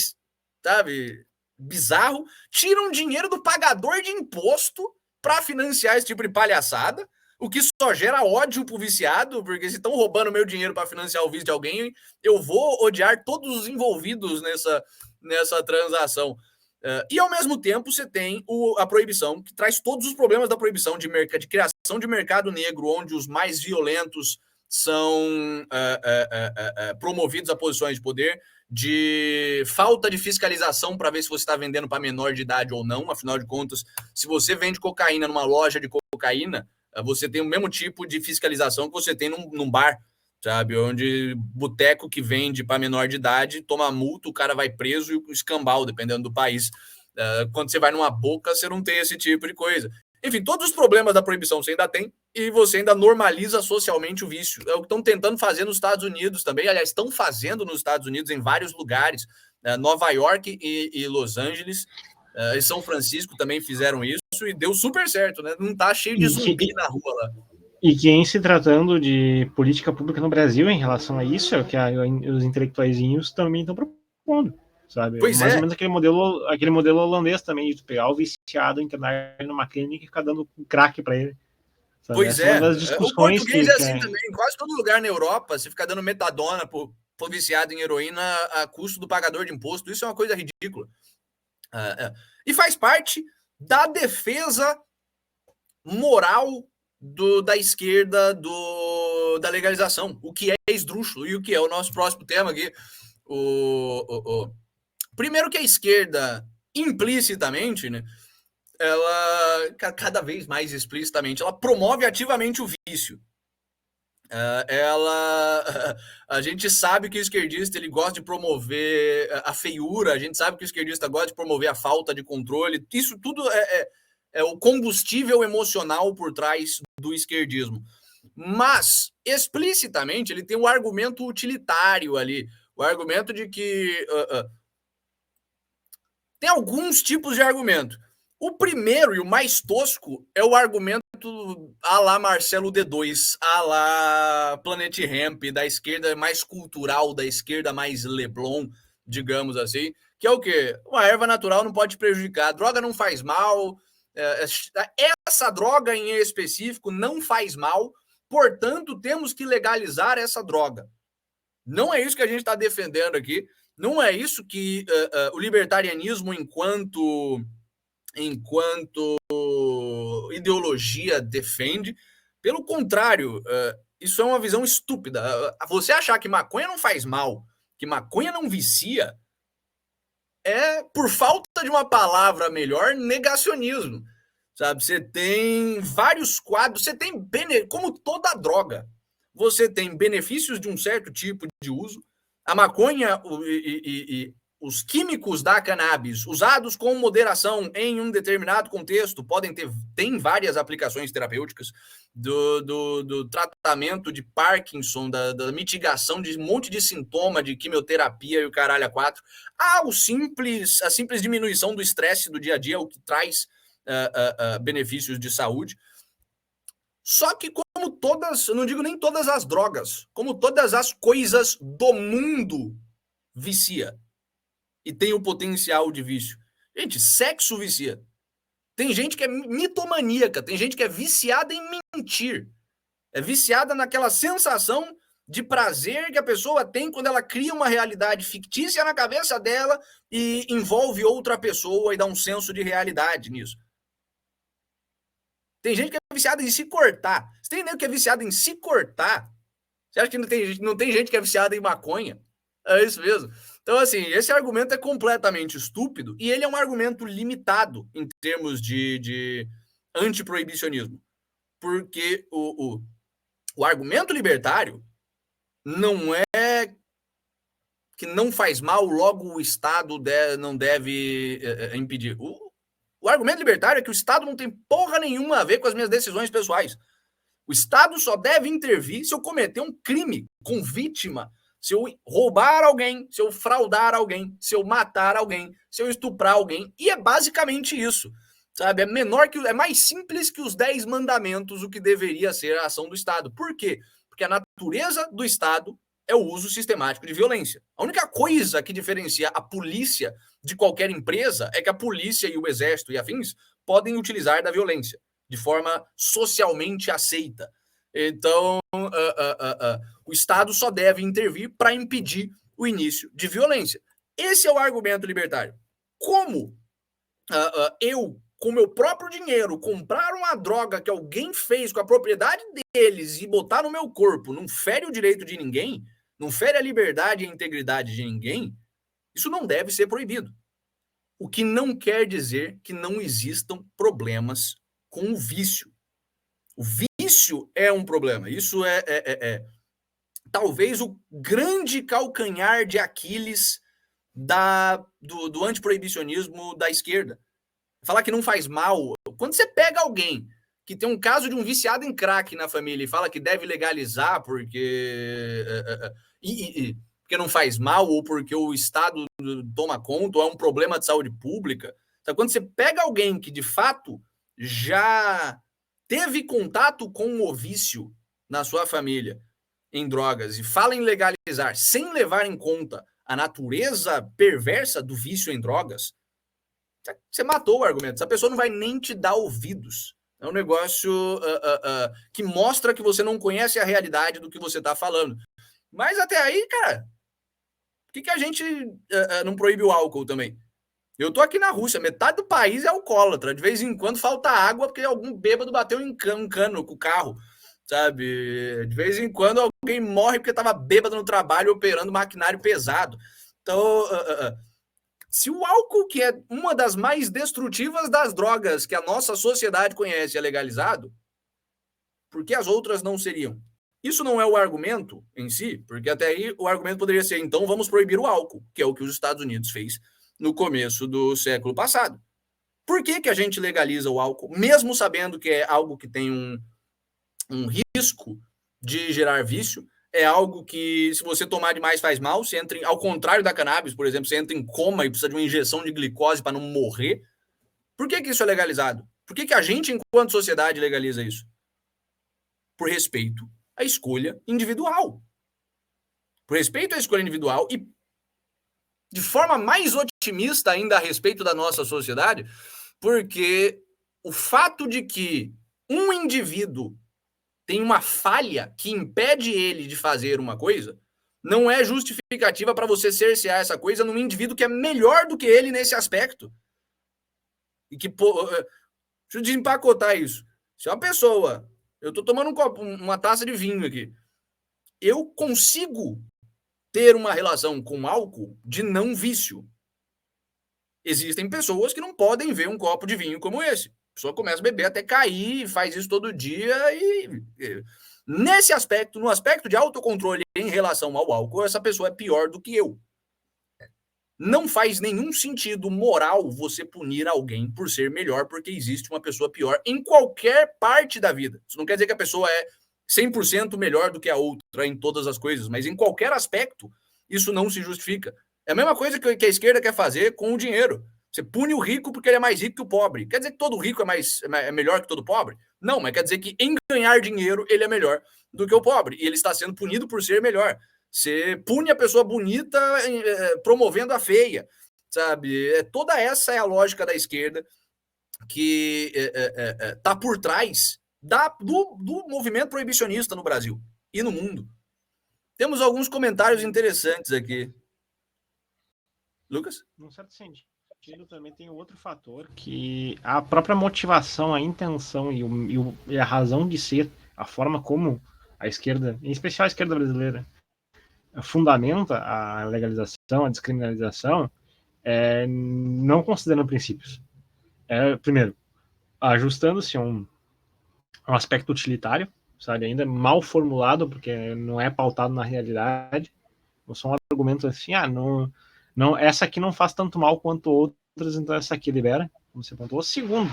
sabe, bizarro. Tiram dinheiro do pagador de imposto para financiar esse tipo de palhaçada, o que só gera ódio pro viciado, porque se estão roubando meu dinheiro para financiar o vício de alguém, eu vou odiar todos os envolvidos nessa transação. E ao mesmo tempo você tem a proibição, que traz todos os problemas da proibição de criação de mercado negro, onde os mais violentos são promovidos a posições de poder, de falta de fiscalização para ver se você está vendendo para menor de idade ou não. Afinal de contas, se você vende cocaína numa loja de cocaína, você tem o mesmo tipo de fiscalização que você tem num bar, sabe? Onde boteco que vende para menor de idade toma multa, o cara vai preso e o escambau, dependendo do país. Quando você vai numa boca, você não tem esse tipo de coisa. Enfim, todos os problemas da proibição você ainda tem e você ainda normaliza socialmente o vício. É o que estão tentando fazer nos Estados Unidos também. Aliás, estão fazendo nos Estados Unidos em vários lugares. Nova York e Los Angeles e São Francisco também fizeram isso e deu super certo, né? Não tá cheio de zumbi na rua lá. E que em se tratando de política pública no Brasil em relação a isso, é o que os intelectuaizinhos também estão propondo, sabe? Pois mais ou menos aquele modelo holandês também, de pegar o viciado, internar numa clínica e ficar dando crack para ele. Sabe? Pois essa é. Das O português é assim também. Em quase todo lugar na Europa, você fica dando metadona pro viciado em heroína a custo do pagador de imposto. Isso é uma coisa ridícula. E faz parte da defesa moral da esquerda da legalização, o que é esdrúxulo e o que é o nosso próximo tema aqui. Primeiro que a esquerda, implicitamente, né, ela, cada vez mais explicitamente, ela promove ativamente o vício. A gente sabe que o esquerdista ele gosta de promover a feiura, a gente sabe que o esquerdista gosta de promover a falta de controle. Isso tudo é o combustível emocional por trás do esquerdismo. Mas, explicitamente, ele tem um argumento utilitário ali, o argumento de que tem alguns tipos de argumento. O primeiro e o mais tosco é o argumento à la Marcelo D2, à la Planet Hemp, da esquerda mais cultural, da esquerda mais Leblon, digamos assim, que é o quê? Uma erva natural não pode te prejudicar, a droga não faz mal, essa droga em específico não faz mal, portanto, temos que legalizar essa droga. Não é isso que a gente está defendendo aqui, não é isso que o libertarianismo enquanto ideologia defende. Pelo contrário, isso é uma visão estúpida. Você achar que maconha não faz mal, que maconha não vicia, é, por falta de uma palavra melhor, negacionismo. Sabe? Você tem vários quadros, você tem, como toda droga, você tem benefícios de um certo tipo de uso. A maconha e os químicos da cannabis usados com moderação em um determinado contexto tem várias aplicações terapêuticas do tratamento de Parkinson, da mitigação de um monte de sintoma de quimioterapia e o caralho a quatro, a simples diminuição do estresse do dia a dia, o que traz benefícios de saúde. Só que como todas, eu não digo nem todas as drogas, como todas as coisas do mundo vicia e tem o potencial de vício. Gente, sexo vicia. Tem gente que é mitomaníaca, tem gente que é viciada em mentir. É viciada naquela sensação de prazer que a pessoa tem quando ela cria uma realidade fictícia na cabeça dela e envolve outra pessoa e dá um senso de realidade nisso. Tem gente que é viciada em se cortar. Você tem gente que é viciada em se cortar? Você acha que não tem gente que é viciada em maconha? É isso mesmo. Então, assim, esse argumento é completamente estúpido e ele é um argumento limitado em termos de antiproibicionismo. Porque o argumento libertário não é que não faz mal, logo o Estado não deve impedir. O argumento libertário é que o Estado não tem porra nenhuma a ver com as minhas decisões pessoais. O Estado só deve intervir se eu cometer um crime com vítima, se eu roubar alguém, se eu fraudar alguém, se eu matar alguém, se eu estuprar alguém. E é basicamente isso, sabe? É mais simples que os 10 mandamentos o que deveria ser a ação do Estado. Por quê? Porque a natureza do Estado é o uso sistemático de violência. A única coisa que diferencia a polícia de qualquer empresa é que a polícia e o exército e afins podem utilizar da violência de forma socialmente aceita. Então, o Estado só deve intervir para impedir o início de violência. Esse é o argumento libertário. Como eu, com meu próprio dinheiro, comprar uma droga que alguém fez com a propriedade deles e botar no meu corpo, não fere o direito de ninguém, não fere a liberdade e a integridade de ninguém, isso não deve ser proibido. O que não quer dizer que não existam problemas com o vício. O vício é um problema. Isso é talvez o grande calcanhar de Aquiles do antiproibicionismo da esquerda. Falar que não faz mal. Quando você pega alguém que tem um caso de um viciado em crack na família e fala que deve legalizar porque não faz mal ou porque o Estado toma conta ou é um problema de saúde pública. Então, quando você pega alguém que de fato já teve contato com o vício na sua família em drogas e fala em legalizar sem levar em conta a natureza perversa do vício em drogas, você matou o argumento. Essa pessoa não vai nem te dar ouvidos. É um negócio que mostra que você não conhece a realidade do que você está falando. Mas até aí, cara, por que a gente não proíbe o álcool também? Eu tô aqui na Rússia, metade do país é alcoólatra. De vez em quando falta água porque algum bêbado bateu um cano com o carro, sabe? De vez em quando alguém morre porque estava bêbado no trabalho operando maquinário pesado. Então, se o álcool, que é uma das mais destrutivas das drogas que a nossa sociedade conhece, é legalizado, por que as outras não seriam? Isso não é o argumento em si, porque até aí o argumento poderia ser, então vamos proibir o álcool, que é o que os Estados Unidos fez no começo do século passado. Por que a gente legaliza o álcool, mesmo sabendo que é algo que tem um risco de gerar vício, é algo que, se você tomar demais, faz mal, você entra ao contrário da cannabis, por exemplo, você entra em coma e precisa de uma injeção de glicose para não morrer. Por que isso é legalizado? Por que a gente, enquanto sociedade, legaliza isso? Por respeito à escolha individual. Por respeito à escolha individual e de forma mais otimista ainda a respeito da nossa sociedade, porque o fato de que um indivíduo tem uma falha que impede ele de fazer uma coisa não é justificativa para você cercear essa coisa num indivíduo que é melhor do que ele nesse aspecto. E que, deixa eu desempacotar isso. Se uma pessoa, eu tô tomando uma taça de vinho aqui, eu consigo ter uma relação com álcool de não vício. Existem pessoas que não podem ver um copo de vinho como esse. A pessoa começa a beber até cair, faz isso todo dia e nesse aspecto, no aspecto de autocontrole em relação ao álcool, essa pessoa é pior do que eu. Não faz nenhum sentido moral você punir alguém por ser melhor porque existe uma pessoa pior em qualquer parte da vida. Isso não quer dizer que a pessoa é 100% melhor do que a outra em todas as coisas, mas em qualquer aspecto isso não se justifica. É a mesma coisa que a esquerda quer fazer com o dinheiro. Você pune o rico porque ele é mais rico que o pobre. Quer dizer que todo rico é melhor que todo pobre? Não, mas quer dizer que em ganhar dinheiro ele é melhor do que o pobre. E ele está sendo punido por ser melhor. Você pune a pessoa bonita promovendo a feia, sabe? Toda essa é a lógica da esquerda que está por trás do movimento proibicionista no Brasil e no mundo. Temos alguns comentários interessantes aqui. Lucas? Num certo sentido, também tem outro fator, que a própria motivação, a intenção e a razão de ser, a forma como a esquerda, em especial a esquerda brasileira, fundamenta a legalização, a descriminalização, não considerando princípios. Primeiro, ajustando-se a um aspecto utilitário, sabe, ainda mal formulado, porque não é pautado na realidade. Não são argumentos assim, não, essa aqui não faz tanto mal quanto outras, então essa aqui libera, como você pontuou. Segundo,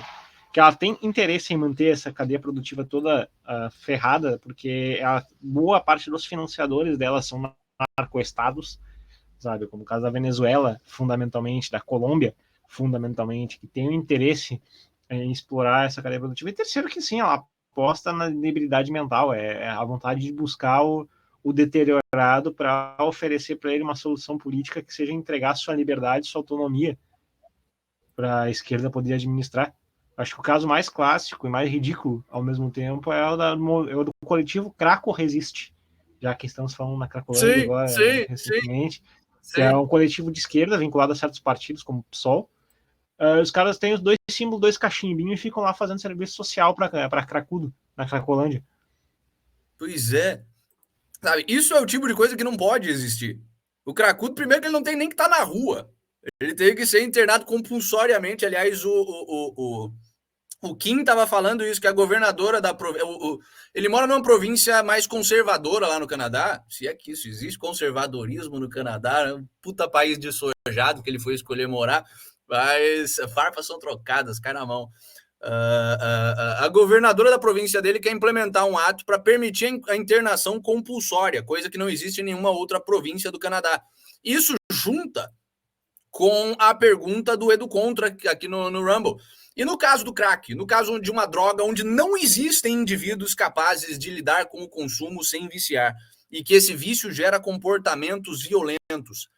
que ela tem interesse em manter essa cadeia produtiva toda ferrada, porque boa parte dos financiadores dela são narcoestados, sabe? Como o caso da Venezuela, fundamentalmente, da Colômbia, fundamentalmente, que tem o interesse em explorar essa cadeia produtiva. E terceiro, que sim, ela aposta na debilidade mental, é a vontade de buscar o deteriorado para oferecer para ele uma solução política que seja entregar sua liberdade, sua autonomia para a esquerda poder administrar. Acho que o caso mais clássico e mais ridículo ao mesmo tempo é o do coletivo Craco Resiste, já que estamos falando na Cracolândia agora, recentemente, que é um coletivo de esquerda vinculado a certos partidos, como o PSOL. Os caras têm os dois símbolos, dois cachimbinhos e ficam lá fazendo serviço social para cracudo, na Cracolândia. Pois é. Sabe, isso é o tipo de coisa que não pode existir. O cracudo, primeiro, que ele não tem nem que estar na rua. Ele tem que ser internado compulsoriamente. Aliás, o Kim estava falando isso, que a governadora da província... Ele mora numa província mais conservadora lá no Canadá. Se é que isso existe, conservadorismo no Canadá. É um puta país dessojado que ele foi escolher morar. Mas farpas são trocadas, cai na mão. A governadora da província dele quer implementar um ato para permitir a internação compulsória, coisa que não existe em nenhuma outra província do Canadá. Isso junta com a pergunta do Edu Contra aqui no Rumble. E no caso do crack, no caso de uma droga onde não existem indivíduos capazes de lidar com o consumo sem viciar, e que esse vício gera comportamentos violentos.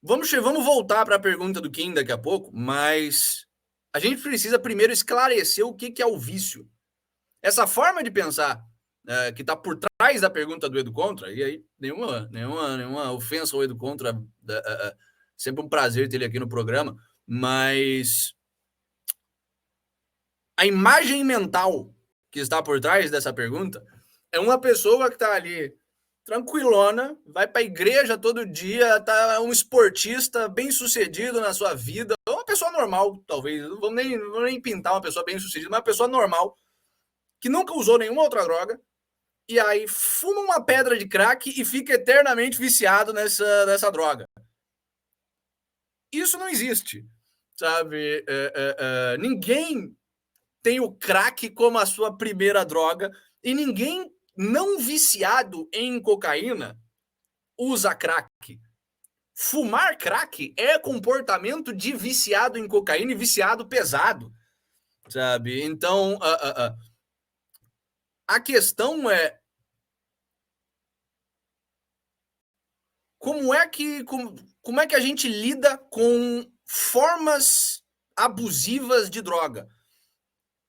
Vamos voltar para a pergunta do Kim daqui a pouco, mas a gente precisa primeiro esclarecer o que é o vício. Essa forma de pensar que está por trás da pergunta do Edu Contra, e aí nenhuma ofensa ao Edu Contra, sempre um prazer ter ele aqui no programa, mas a imagem mental que está por trás dessa pergunta é uma pessoa que está ali tranquilona, vai para a igreja todo dia, tá um esportista bem sucedido na sua vida, uma pessoa normal, talvez, não vou nem pintar uma pessoa bem sucedida, mas uma pessoa normal, que nunca usou nenhuma outra droga, e aí fuma uma pedra de crack e fica eternamente viciado nessa droga. Isso não existe, sabe? Ninguém tem o crack como a sua primeira droga, e ninguém não viciado em cocaína usa crack. Fumar crack é comportamento de viciado em cocaína e viciado pesado, sabe? Então, a questão é como é que a gente lida com formas abusivas de droga?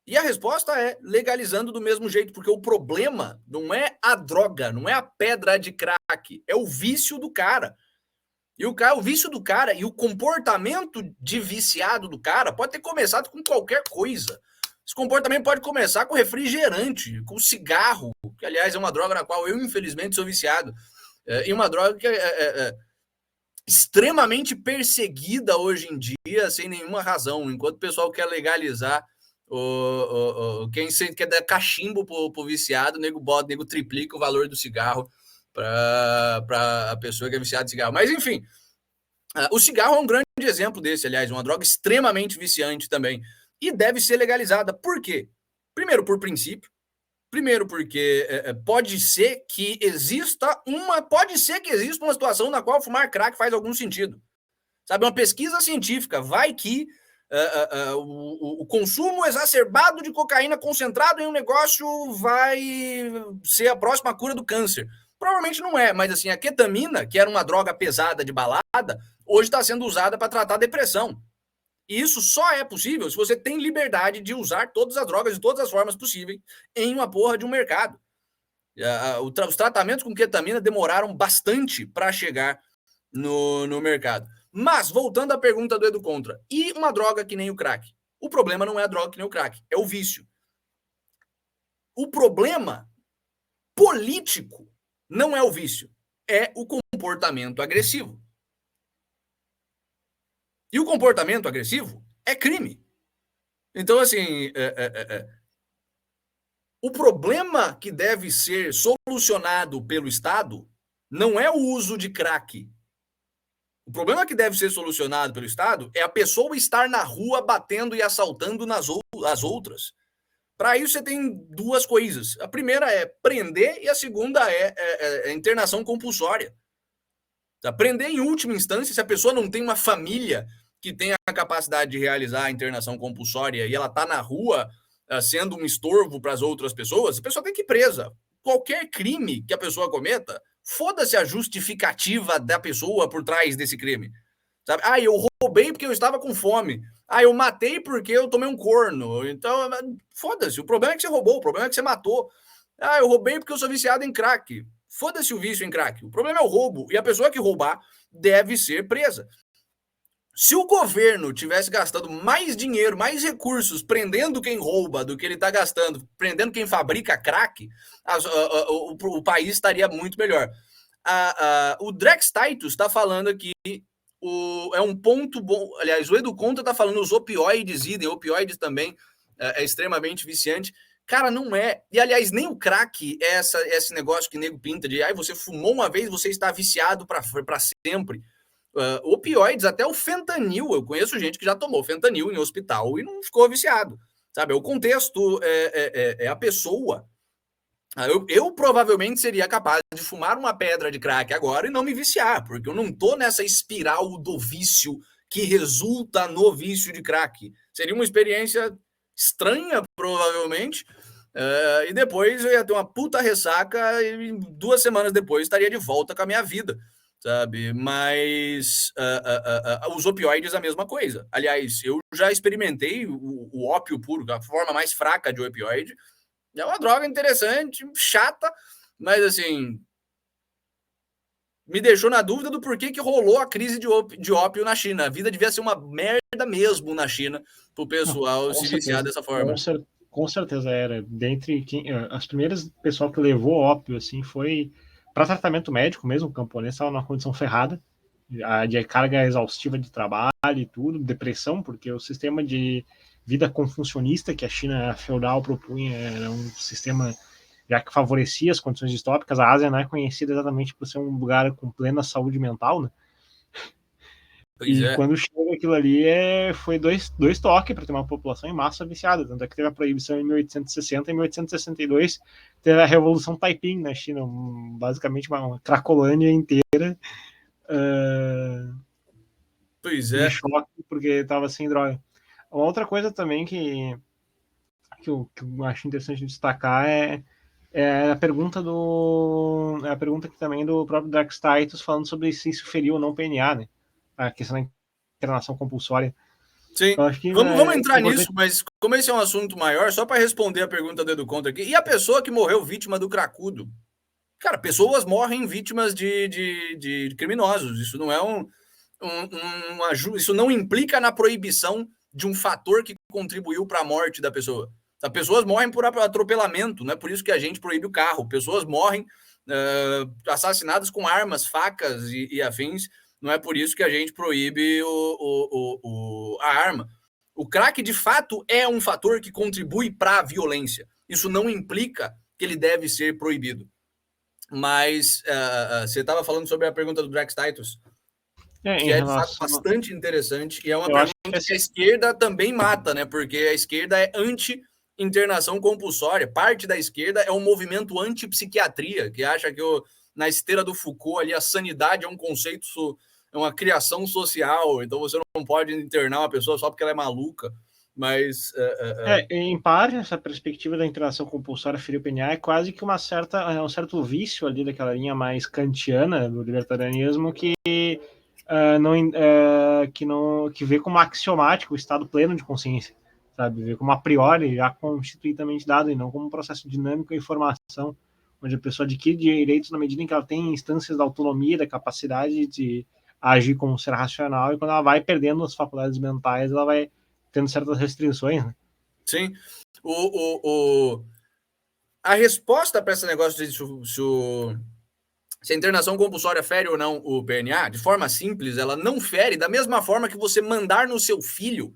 E a resposta é legalizando do mesmo jeito, porque o problema não é a droga, não é a pedra de crack, é o vício do cara. E o vício do cara e o comportamento de viciado do cara pode ter começado com qualquer coisa. Esse comportamento pode começar com refrigerante, com cigarro, que aliás é uma droga na qual eu infelizmente sou viciado. E uma droga que é extremamente perseguida hoje em dia, sem nenhuma razão, enquanto o pessoal quer legalizar. Quem quer dar cachimbo pro viciado, nego triplica o valor do cigarro para a pessoa que é viciada de cigarro. Mas, enfim, o cigarro é um grande exemplo desse, aliás, uma droga extremamente viciante também. E deve ser legalizada. Por quê? Primeiro, por princípio. Primeiro, porque pode ser que exista uma situação na qual fumar crack faz algum sentido. Sabe, uma pesquisa científica, vai que o consumo exacerbado de cocaína concentrado em um negócio vai ser a próxima cura do câncer. Provavelmente não é, mas assim, a ketamina, que era uma droga pesada de balada, hoje está sendo usada para tratar depressão. E isso só é possível se você tem liberdade de usar todas as drogas de todas as formas possíveis em uma porra de um mercado. Os tratamentos com ketamina demoraram bastante para chegar no mercado. Mas, voltando à pergunta do Edu Contra, e uma droga que nem o crack? O problema não é a droga que nem o crack, é o vício. O problema político não é o vício, é o comportamento agressivo. E o comportamento agressivo é crime. Então, assim, o problema que deve ser solucionado pelo Estado não é o uso de crack. O problema que deve ser solucionado pelo Estado é a pessoa estar na rua batendo e assaltando as outras. Para isso, você tem duas coisas. A primeira é prender e a segunda é internação compulsória. Prender em última instância, se a pessoa não tem uma família que tenha a capacidade de realizar a internação compulsória e ela está na rua sendo um estorvo para as outras pessoas, a pessoa tem que ir presa. Qualquer crime que a pessoa cometa, foda-se a justificativa da pessoa por trás desse crime. Sabe? Eu roubei porque eu estava com fome. Eu matei porque eu tomei um corno. Então, foda-se. O problema é que você roubou, o problema é que você matou. Eu roubei porque eu sou viciado em crack. Foda-se o vício em crack. O problema é o roubo. E a pessoa que roubar deve ser presa. Se o governo tivesse gastando mais dinheiro, mais recursos prendendo quem rouba do que ele está gastando, prendendo quem fabrica crack, o país estaria muito melhor. O Drex Titus está falando aqui, é um ponto bom. Aliás, o Edu Conta está falando os opioides idem, opioides também é extremamente viciante. Cara, não é. E, aliás, nem o crack é esse negócio que nego pinta de você fumou uma vez, você está viciado para sempre. Opioides, até o fentanil, eu conheço gente que já tomou fentanil em hospital e não ficou viciado, sabe? O contexto é a pessoa. Eu provavelmente seria capaz de fumar uma pedra de crack agora e não me viciar, porque eu não tô nessa espiral do vício que resulta no vício de crack. Seria uma experiência estranha, provavelmente, e depois eu ia ter uma puta ressaca e 2 semanas depois estaria de volta com a minha vida, sabe? Mas os opioides a mesma coisa. Aliás, eu já experimentei o ópio puro, a forma mais fraca de opioide. É uma droga interessante, chata, mas assim me deixou na dúvida do porquê que rolou a crise de ópio na China. A vida devia ser uma merda mesmo na China pro pessoal se viciar dessa forma. Com certeza era. Dentre as primeiras pessoal que levou ópio assim foi para tratamento médico mesmo. O camponês estava numa condição ferrada, de carga exaustiva de trabalho e tudo, depressão, porque o sistema de vida confucionista que a China feudal propunha era um sistema já que favorecia as condições distópicas. A Ásia não é conhecida exatamente por ser um lugar com plena saúde mental, né? Quando chega aquilo ali, foi dois toques para ter uma população em massa viciada. Tanto é que teve a proibição em 1860 e em 1862 teve a Revolução Taiping na China, basicamente uma Cracolândia inteira. Em choque porque estava sem droga. Uma outra coisa também que eu acho interessante destacar é a pergunta a pergunta que também do próprio Drex Titus falando sobre se isso feriu ou não o PNA, né? A questão da internação compulsória. Sim, vamos entrar nisso, mas como esse é um assunto maior, só para responder a pergunta do Edu Contra aqui, e a pessoa que morreu vítima do cracudo? Cara, pessoas morrem vítimas de criminosos, isso não é isso não implica na proibição de um fator que contribuiu para a morte da pessoa. As pessoas morrem por atropelamento, não é por isso que a gente proíbe o carro. Pessoas morrem assassinadas com armas, facas e afins, não é por isso que a gente proíbe a arma. O crack, de fato, é um fator que contribui para a violência. Isso não implica que ele deve ser proibido. Mas você estava falando sobre a pergunta do Drex Titus, que é de fato bastante interessante, e é uma pergunta que a esquerda também mata, né? Porque a esquerda é anti-internação compulsória. Parte da esquerda é um movimento anti-psiquiatria, que acha que na esteira do Foucault ali a sanidade é um conceito, é uma criação social, então você não pode internar uma pessoa só porque ela é maluca. Mas em parte, essa perspectiva da internação compulsória ferir o PNA é quase que um certo vício ali daquela linha mais kantiana do libertarianismo que que vê como axiomático o estado pleno de consciência, sabe? Vê como a priori já constituidamente dado e não como um processo dinâmico de formação, onde a pessoa adquire direitos na medida em que ela tem instâncias da autonomia, da capacidade de agir como um ser racional, e quando ela vai perdendo as faculdades mentais, ela vai tendo certas restrições, né? Sim. A resposta para esse negócio de se a internação compulsória fere ou não o PNA, de forma simples, ela não fere da mesma forma que você mandar no seu filho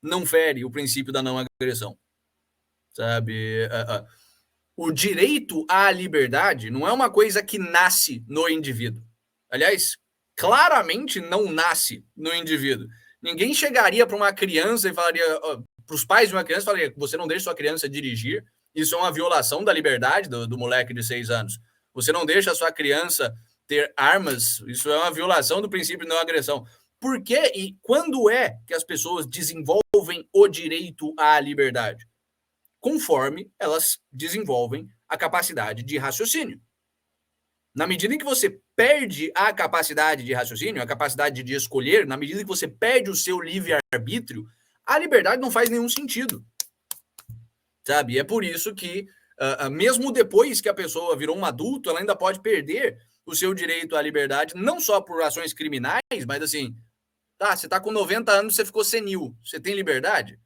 não fere o princípio da não agressão. Sabe? O direito à liberdade não é uma coisa que nasce no indivíduo. Aliás, claramente não nasce no indivíduo. Ninguém chegaria para uma criança e falaria, para os pais de uma criança, falaria, você não deixa sua criança dirigir, isso é uma violação da liberdade do moleque de 6 anos. Você não deixa a sua criança ter armas, isso é uma violação do princípio de não agressão. Por quê? E quando é que as pessoas desenvolvem o direito à liberdade? Conforme elas desenvolvem a capacidade de raciocínio. Na medida em que você perde a capacidade de raciocínio, a capacidade de escolher, na medida que você perde o seu livre-arbítrio, a liberdade não faz nenhum sentido. Sabe? E é por isso que, mesmo depois que a pessoa virou um adulto, ela ainda pode perder o seu direito à liberdade, não só por ações criminais, mas assim, tá, você tá com 90 anos, você ficou senil, você tem liberdade?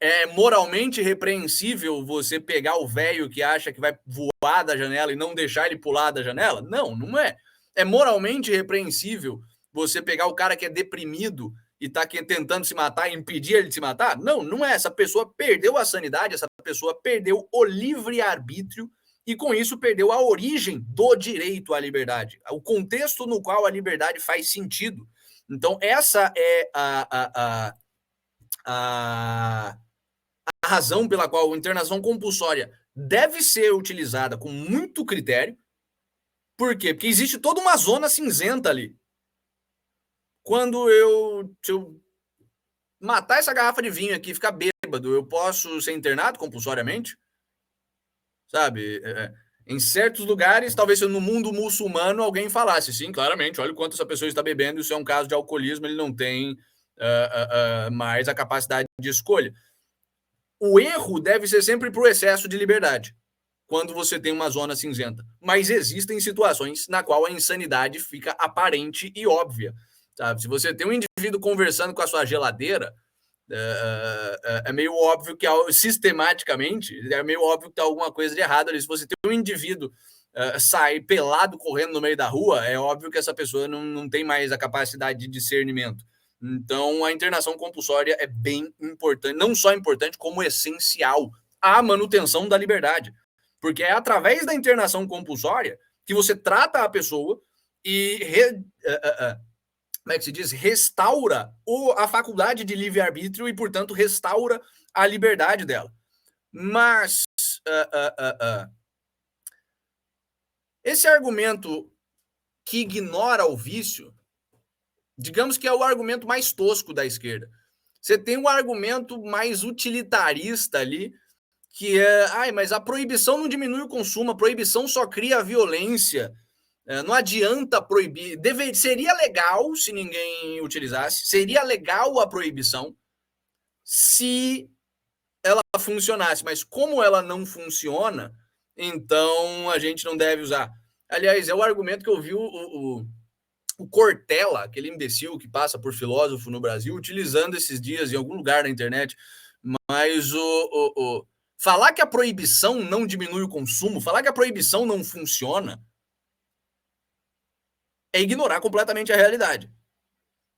É moralmente repreensível você pegar o velho que acha que vai voar da janela e não deixar ele pular da janela? Não, não é. É moralmente repreensível você pegar o cara que é deprimido e tá tentando se matar e impedir ele de se matar? Não, não é. Essa pessoa perdeu a sanidade, essa pessoa perdeu o livre-arbítrio e, com isso, perdeu a origem do direito à liberdade, o contexto no qual a liberdade faz sentido. Então, essa é a razão pela qual a internação compulsória deve ser utilizada com muito critério. Por quê? Porque existe toda uma zona cinzenta ali. Quando se eu matar essa garrafa de vinho aqui e ficar bêbado, eu posso ser internado compulsoriamente? Sabe? Em certos lugares, talvez no mundo muçulmano, alguém falasse, sim, claramente, olha o quanto essa pessoa está bebendo, isso é um caso de alcoolismo, ele não tem mais a capacidade de escolha. O erro deve ser sempre para o excesso de liberdade, quando você tem uma zona cinzenta. Mas existem situações na qual a insanidade fica aparente e óbvia. Sabe? Se você tem um indivíduo conversando com a sua geladeira, é meio óbvio que sistematicamente é meio óbvio que tem alguma coisa de errado ali. Se você tem um indivíduo sair pelado correndo no meio da rua, é óbvio que essa pessoa não tem mais a capacidade de discernimento. Então, a internação compulsória é bem importante, não só importante, como essencial à manutenção da liberdade. Porque é através da internação compulsória que você trata a pessoa e como é que se diz? Restaura a faculdade de livre-arbítrio e, portanto, restaura a liberdade dela. Mas esse argumento que ignora o vício, digamos que é o argumento mais tosco da esquerda. Você tem um argumento mais utilitarista ali, que é, mas a proibição não diminui o consumo, a proibição só cria a violência. Não adianta proibir. Seria legal se ninguém utilizasse, seria legal a proibição se ela funcionasse, mas como ela não funciona, então a gente não deve usar. Aliás, é o argumento que eu vi o Cortella, aquele imbecil que passa por filósofo no Brasil, utilizando esses dias em algum lugar na internet. Mas falar que a proibição não diminui o consumo, falar que a proibição não funciona, é ignorar completamente a realidade.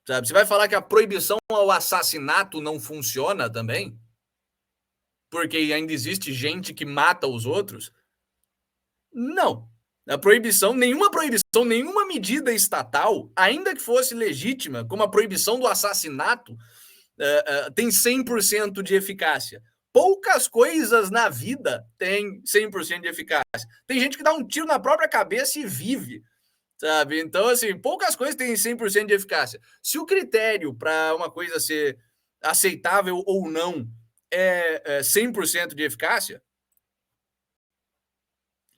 Sabe? Você vai falar que a proibição ao assassinato não funciona também? Porque ainda existe gente que mata os outros? Não. A proibição, nenhuma medida estatal, ainda que fosse legítima, como a proibição do assassinato, tem 100% de eficácia. Poucas coisas na vida têm 100% de eficácia. Tem gente que dá um tiro na própria cabeça e vive. Sabe? Então, assim, poucas coisas têm 100% de eficácia. Se o critério para uma coisa ser aceitável ou não é 100% de eficácia,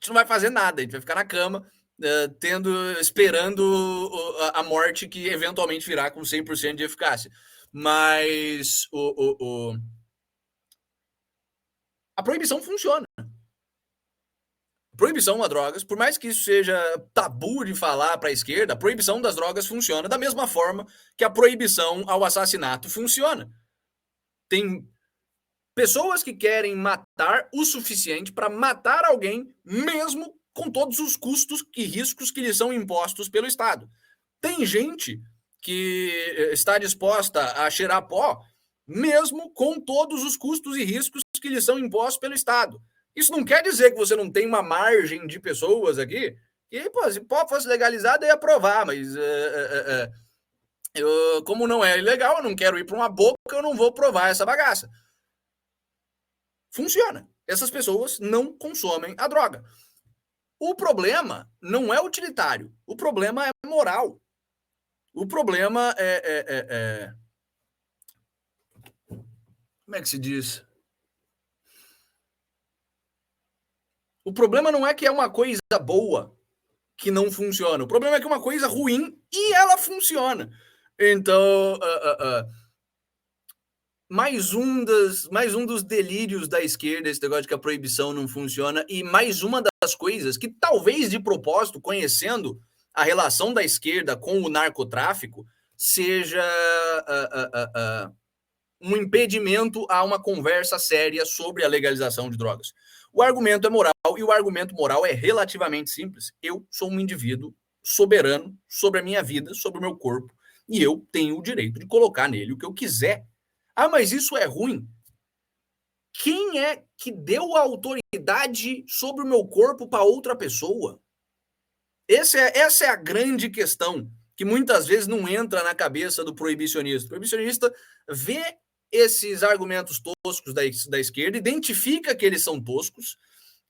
a gente não vai fazer nada, a gente vai ficar na cama, esperando a morte que eventualmente virá com 100% de eficácia. Mas a proibição funciona. Proibição a drogas, por mais que isso seja tabu de falar para a esquerda, a proibição das drogas funciona da mesma forma que a proibição ao assassinato funciona. Tem pessoas que querem matar o suficiente para matar alguém, mesmo com todos os custos e riscos que lhes são impostos pelo Estado. Tem gente que está disposta a cheirar pó, mesmo com todos os custos e riscos que lhes são impostos pelo Estado. Isso não quer dizer que você não tem uma margem de pessoas aqui E, pô, se pó fosse legalizado, eu ia aprovar, mas como não é ilegal, eu não quero ir para uma boca, eu não vou provar essa bagaça. Funciona. Essas pessoas não consomem a droga. O problema não é utilitário, o problema é moral. O problema como é que se diz? O problema não é que é uma coisa boa que não funciona. O problema é que é uma coisa ruim e ela funciona. Então, mais um dos delírios da esquerda, esse negócio de que a proibição não funciona, e mais uma das coisas que talvez de propósito, conhecendo a relação da esquerda com o narcotráfico, seja um impedimento a uma conversa séria sobre a legalização de drogas. O argumento é moral, e o argumento moral é relativamente simples. Eu sou um indivíduo soberano sobre a minha vida, sobre o meu corpo, e eu tenho o direito de colocar nele o que eu quiser. Ah, mas isso é ruim? Quem é que deu a autoridade sobre o meu corpo para outra pessoa? Essa é a grande questão, que muitas vezes não entra na cabeça do proibicionista. O proibicionista vê esses argumentos toscos da esquerda, identifica que eles são toscos,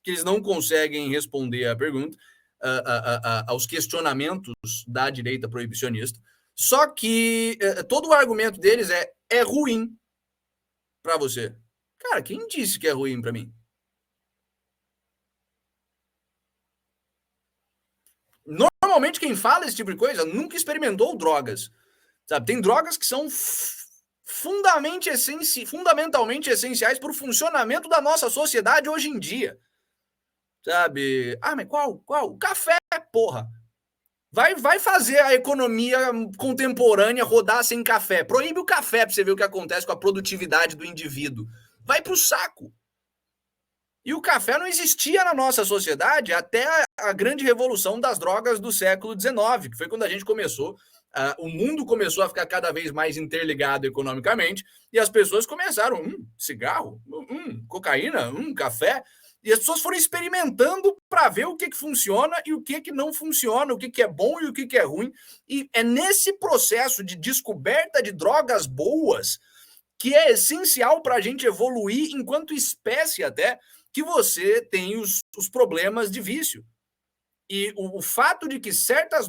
que eles não conseguem responder à pergunta, aos questionamentos da direita proibicionista. Só que todo o argumento deles é ruim para você. Cara, quem disse que é ruim para mim? Normalmente quem fala esse tipo de coisa nunca experimentou drogas. Sabe? Tem drogas que são fundamentalmente essenciais para o funcionamento da nossa sociedade hoje em dia. Sabe? Ah, mas qual? O café, porra. Vai fazer a economia contemporânea rodar sem café. Proíbe o café para você ver o que acontece com a produtividade do indivíduo. Vai pro saco. E o café não existia na nossa sociedade até a grande revolução das drogas do século XIX, que foi quando a gente começou, o mundo começou a ficar cada vez mais interligado economicamente, e as pessoas começaram, cigarro, cocaína, café, e as pessoas foram experimentando para ver o que funciona e o que não funciona, o que é bom e o que é ruim. E é nesse processo de descoberta de drogas boas que é essencial para a gente evoluir enquanto espécie até, que você tem os problemas de vício. E o fato de que certas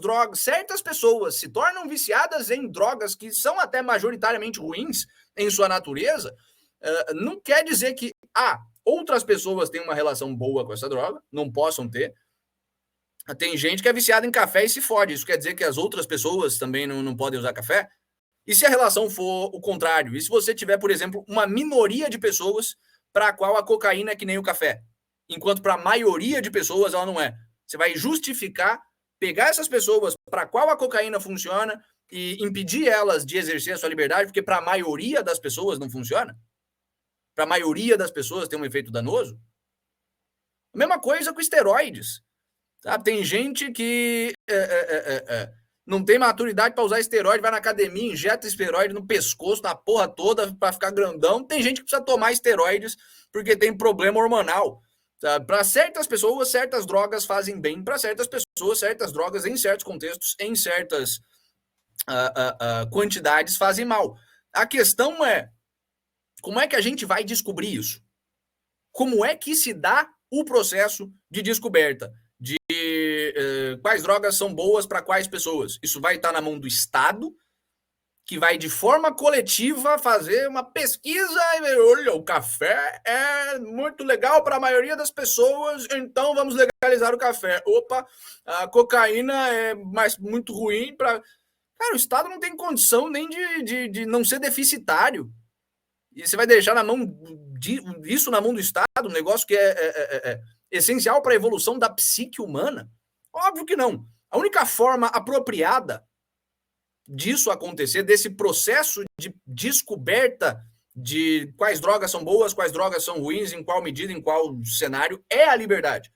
pessoas se tornam viciadas em drogas que são até majoritariamente ruins em sua natureza, não quer dizer que outras pessoas têm uma relação boa com essa droga, não possam ter. Tem gente que é viciada em café e se fode. Isso quer dizer que as outras pessoas também não podem usar café? E se a relação for o contrário? E se você tiver, por exemplo, uma minoria de pessoas para a qual a cocaína é que nem o café, enquanto para a maioria de pessoas ela não é? Você vai justificar, pegar essas pessoas para a qual a cocaína funciona e impedir elas de exercer a sua liberdade, porque para a maioria das pessoas não funciona? Para a maioria das pessoas tem um efeito danoso? A mesma coisa com esteroides. Sabe? Tem gente que não tem maturidade para usar esteroide, vai na academia, injeta esteroide no pescoço, na porra toda, para ficar grandão. Tem gente que precisa tomar esteroides porque tem problema hormonal. Para certas pessoas, certas drogas fazem bem. Para certas pessoas, certas drogas, em certos contextos, em certas quantidades, fazem mal. A questão é, como é que a gente vai descobrir isso? Como é que se dá o processo de descoberta de quais drogas são boas para quais pessoas? Isso vai estar na mão do Estado, que vai de forma coletiva fazer uma pesquisa e olha, o café é muito legal para a maioria das pessoas, então vamos legalizar o café. Opa, a cocaína é muito ruim para... Cara, o Estado não tem condição nem de não ser deficitário. E você vai deixar isso na mão do Estado, um negócio que é essencial para a evolução da psique humana? Óbvio que não. A única forma apropriada disso acontecer, desse processo de descoberta de quais drogas são boas, quais drogas são ruins, em qual medida, em qual cenário, é a liberdade.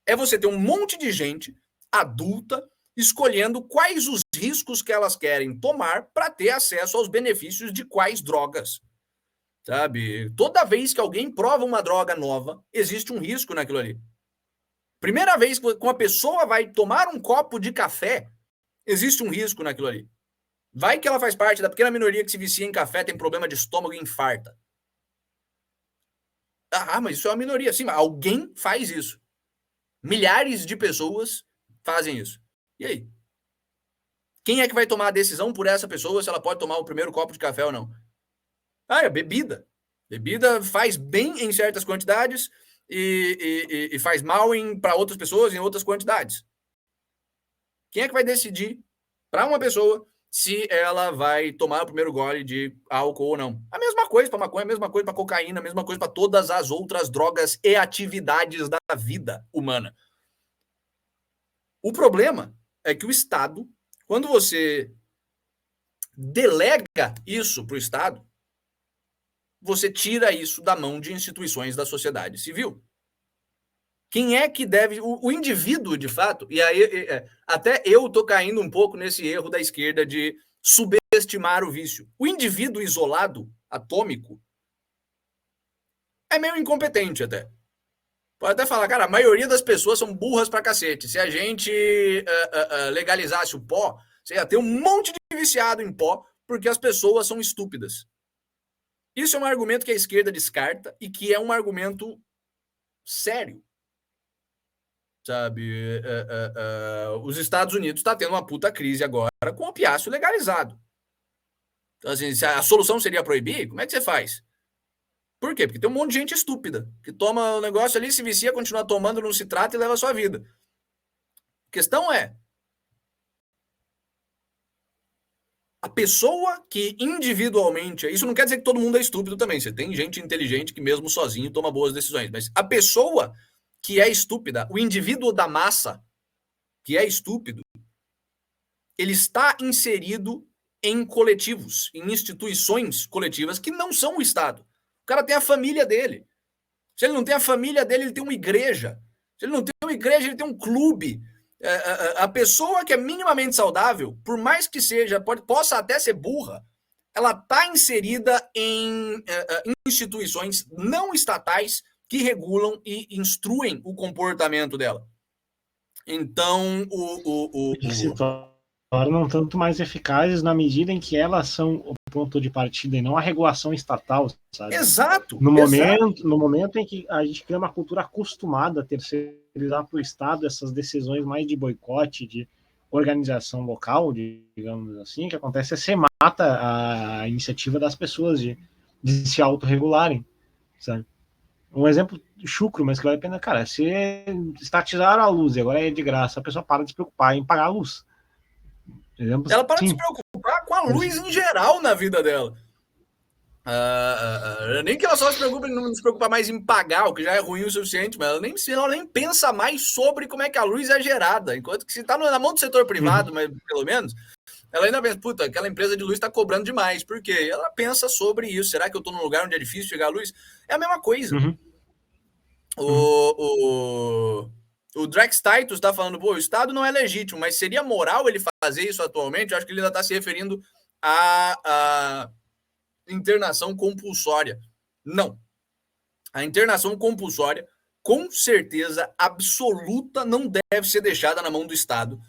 É você ter um monte de gente adulta escolhendo quais os riscos que elas querem tomar para ter acesso aos benefícios de quais drogas. Sabe? Toda vez que alguém prova uma droga nova, existe um risco naquilo ali. Primeira vez que uma pessoa vai tomar um copo de café, existe um risco naquilo ali. Vai que ela faz parte da pequena minoria que se vicia em café, tem problema de estômago e infarta. Ah, mas isso é uma minoria. Sim, mas alguém faz isso. Milhares de pessoas fazem isso. E aí? Quem é que vai tomar a decisão por essa pessoa se ela pode tomar o primeiro copo de café ou não? Ah, é bebida. Bebida faz bem em certas quantidades e faz mal para outras pessoas em outras quantidades. Quem é que vai decidir para uma pessoa se ela vai tomar o primeiro gole de álcool ou não? A mesma coisa para maconha, a mesma coisa para cocaína, a mesma coisa para todas as outras drogas e atividades da vida humana. O problema é que o Estado, quando você delega isso para o Estado, você tira isso da mão de instituições da sociedade civil. Quem é que deve... O indivíduo, de fato, e aí até eu estou caindo um pouco nesse erro da esquerda de subestimar o vício. O indivíduo isolado, atômico, é meio incompetente até. Pode até falar, cara, a maioria das pessoas são burras pra cacete. Se a gente legalizasse o pó, você ia ter um monte de viciado em pó, porque as pessoas são estúpidas. Isso é um argumento que a esquerda descarta e que é um argumento sério. Sabe? Os Estados Unidos estão tendo uma puta crise agora com o opiáceo legalizado. Então, assim, se a solução seria proibir, como é que você faz? Por quê? Porque tem um monte de gente estúpida que toma o negócio ali, se vicia, continua tomando, não se trata e leva a sua vida. A questão é, a pessoa que individualmente... Isso não quer dizer que todo mundo é estúpido também. Você tem gente inteligente que mesmo sozinho toma boas decisões. Mas a pessoa que é estúpida, o indivíduo da massa que é estúpido, ele está inserido em coletivos, em instituições coletivas que não são o Estado. O cara tem a família dele. Se ele não tem a família dele, ele tem uma igreja. Se ele não tem uma igreja, ele tem um clube. A pessoa que é minimamente saudável, por mais que seja, possa até ser burra, ela está inserida em instituições não estatais que regulam e instruem o comportamento dela. Então, se tornam tanto mais eficazes na medida em que elas são o ponto de partida e não a regulação estatal, sabe? Exato. No momento em que a gente cria uma cultura acostumada a terceirizar para o Estado essas decisões mais de boicote, de organização local, digamos assim, o que acontece é que você mata a iniciativa das pessoas de se autorregularem, sabe? Um exemplo chucro, mas que vale a pena, cara, se estatizaram a luz e agora é de graça, a pessoa para de se preocupar em pagar a luz. Exemplo, ela para de se preocupar com a luz em geral na vida dela. Nem que ela só se preocupe, não se preocupar mais em pagar, o que já é ruim o suficiente, mas ela nem pensa mais sobre como é que a luz é gerada. Enquanto que se está na mão do setor privado, mas pelo menos, ela ainda pensa, puta, aquela empresa de luz está cobrando demais. Por quê? Ela pensa sobre isso. Será que eu estou num lugar onde é difícil chegar a luz? É a mesma coisa. O Drex Titus está falando, pô, o Estado não é legítimo, mas seria moral ele fazer isso atualmente? Eu acho que ele ainda está se referindo a internação compulsória. Não. A internação compulsória, com certeza absoluta, não deve ser deixada na mão do Estado.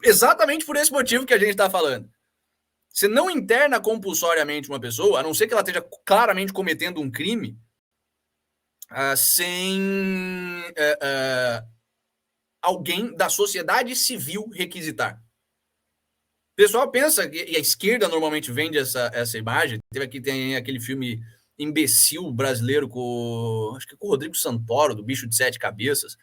Exatamente por esse motivo que a gente está falando. Você não interna compulsoriamente uma pessoa, a não ser que ela esteja claramente cometendo um crime, sem alguém da sociedade civil requisitar. O pessoal pensa, e a esquerda normalmente vende essa imagem, tem aquele filme imbecil brasileiro acho que com o Rodrigo Santoro, do Bicho de Sete Cabeças,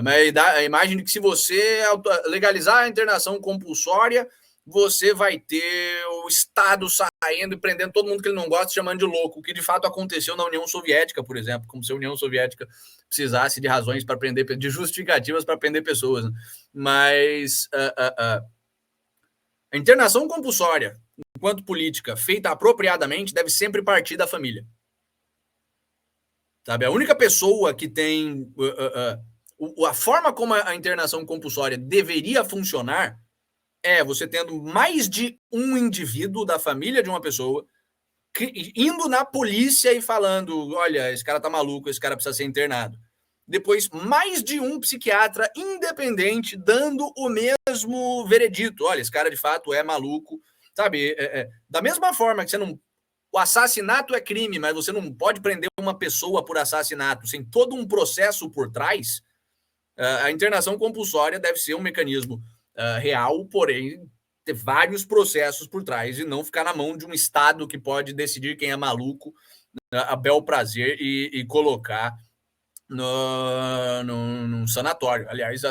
mas dá a imagem de que se você legalizar a internação compulsória, você vai ter o Estado saindo e prendendo todo mundo que ele não gosta, chamando de louco, o que de fato aconteceu na União Soviética, por exemplo, como se a União Soviética precisasse de razões para prender, de justificativas para prender pessoas. Né? Mas a internação compulsória, enquanto política, feita apropriadamente, deve sempre partir da família. Sabe? A única pessoa que tem... a forma como a internação compulsória deveria funcionar é você tendo mais de um indivíduo da família de uma pessoa indo na polícia e falando, olha, esse cara tá maluco, esse cara precisa ser internado. depois mais de um psiquiatra independente dando o mesmo veredito. Olha, esse cara de fato é maluco, sabe? Da mesma forma que você não... O assassinato é crime, mas você não pode prender uma pessoa por assassinato sem todo um processo por trás. A internação compulsória deve ser um mecanismo real, porém ter vários processos por trás e não ficar na mão de um Estado que pode decidir quem é maluco a bel prazer e colocar num sanatório. Aliás,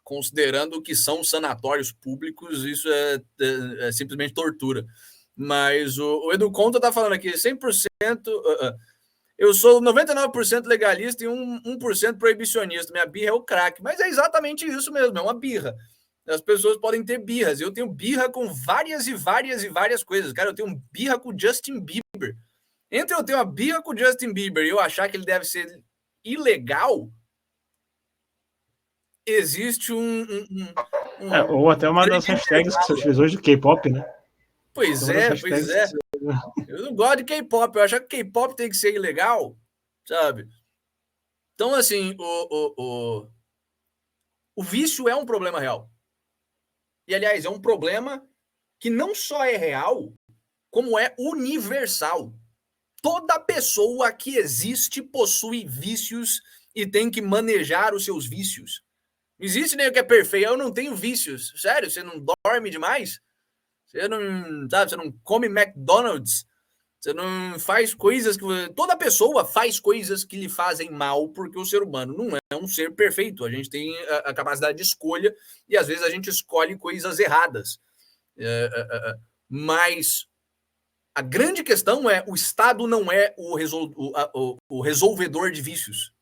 considerando que são sanatórios públicos, isso é simplesmente tortura. Mas o Edu Conta está falando aqui, 100%... eu sou 99% legalista e 1% proibicionista. Minha birra é o crack. Mas é exatamente isso mesmo, é uma birra. As pessoas podem ter birras. Eu tenho birra com várias coisas. Cara, eu tenho birra com o Justin Bieber. Entre eu ter uma birra com o Justin Bieber e eu achar que ele deve ser ilegal, existe ou até uma das hashtags que você utilizou hoje do K-pop, né? Pois é. Eu não gosto de K-pop. Eu acho que K-pop tem que ser ilegal, sabe? Então, assim, o vício é um problema real. E, aliás, é um problema que não só é real, como é universal. Toda pessoa que existe possui vícios e tem que manejar os seus vícios. Não existe nem o que é perfeito. Eu não tenho vícios. Sério, você não dorme demais? Você não come McDonald's? Você não faz coisas que... Toda pessoa faz coisas que lhe fazem mal, porque o ser humano não é um ser perfeito. A gente tem a capacidade de escolha e, às vezes, a gente escolhe coisas erradas. Mas a grande questão é o Estado não é o resolvedor de vícios.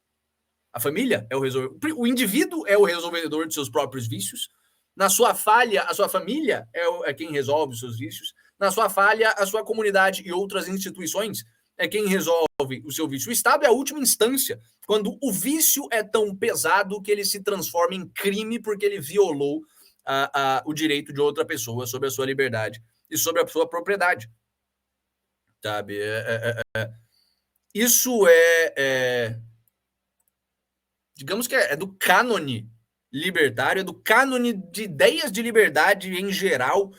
A família é o resolvedor. O indivíduo é o resolvedor de seus próprios vícios. Na sua falha, a sua família é quem resolve os seus vícios. Na sua falha, a sua comunidade e outras instituições é quem resolve o seu vício. O Estado é a última instância, quando o vício é tão pesado que ele se transforma em crime porque ele violou o direito de outra pessoa sobre a sua liberdade e sobre a sua propriedade. Sabe? Isso digamos que é do cânone libertário, é do cânone de ideias de liberdade em geral.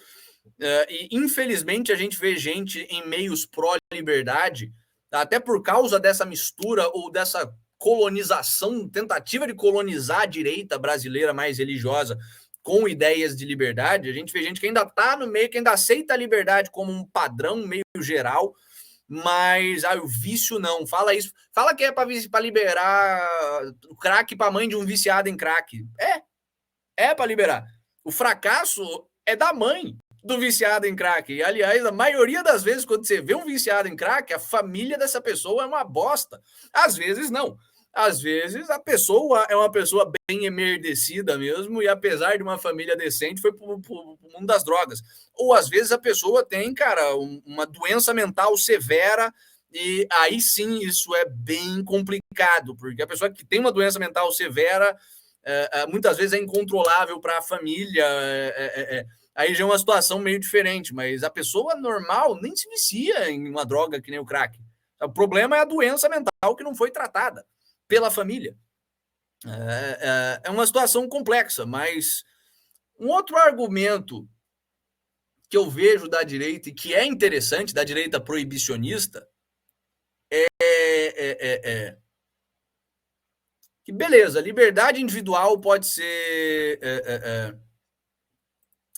E infelizmente a gente vê gente em meios pró-liberdade, até por causa dessa mistura ou dessa colonização, tentativa de colonizar a direita brasileira mais religiosa com ideias de liberdade. A gente vê gente que ainda está no meio, que ainda aceita a liberdade como um padrão meio geral, mas o vício não. Fala isso. Fala que é para liberar o crack para a mãe de um viciado em crack. É para liberar. O fracasso é da mãe do viciado em crack. E, aliás, a maioria das vezes, quando você vê um viciado em crack, a família dessa pessoa é uma bosta. Às vezes, não. Às vezes, a pessoa é uma pessoa bem emerdecida mesmo, e apesar de uma família decente, foi pro mundo das drogas. Ou, às vezes, a pessoa tem, cara, uma doença mental severa, e aí sim isso é bem complicado, porque a pessoa que tem uma doença mental severa, muitas vezes é incontrolável para a família, aí já é uma situação meio diferente, mas a pessoa normal nem se vicia em uma droga que nem o crack. O problema é a doença mental que não foi tratada pela família. É uma situação complexa, mas um outro argumento que eu vejo da direita e que é interessante, da direita proibicionista, que beleza, a liberdade individual pode ser...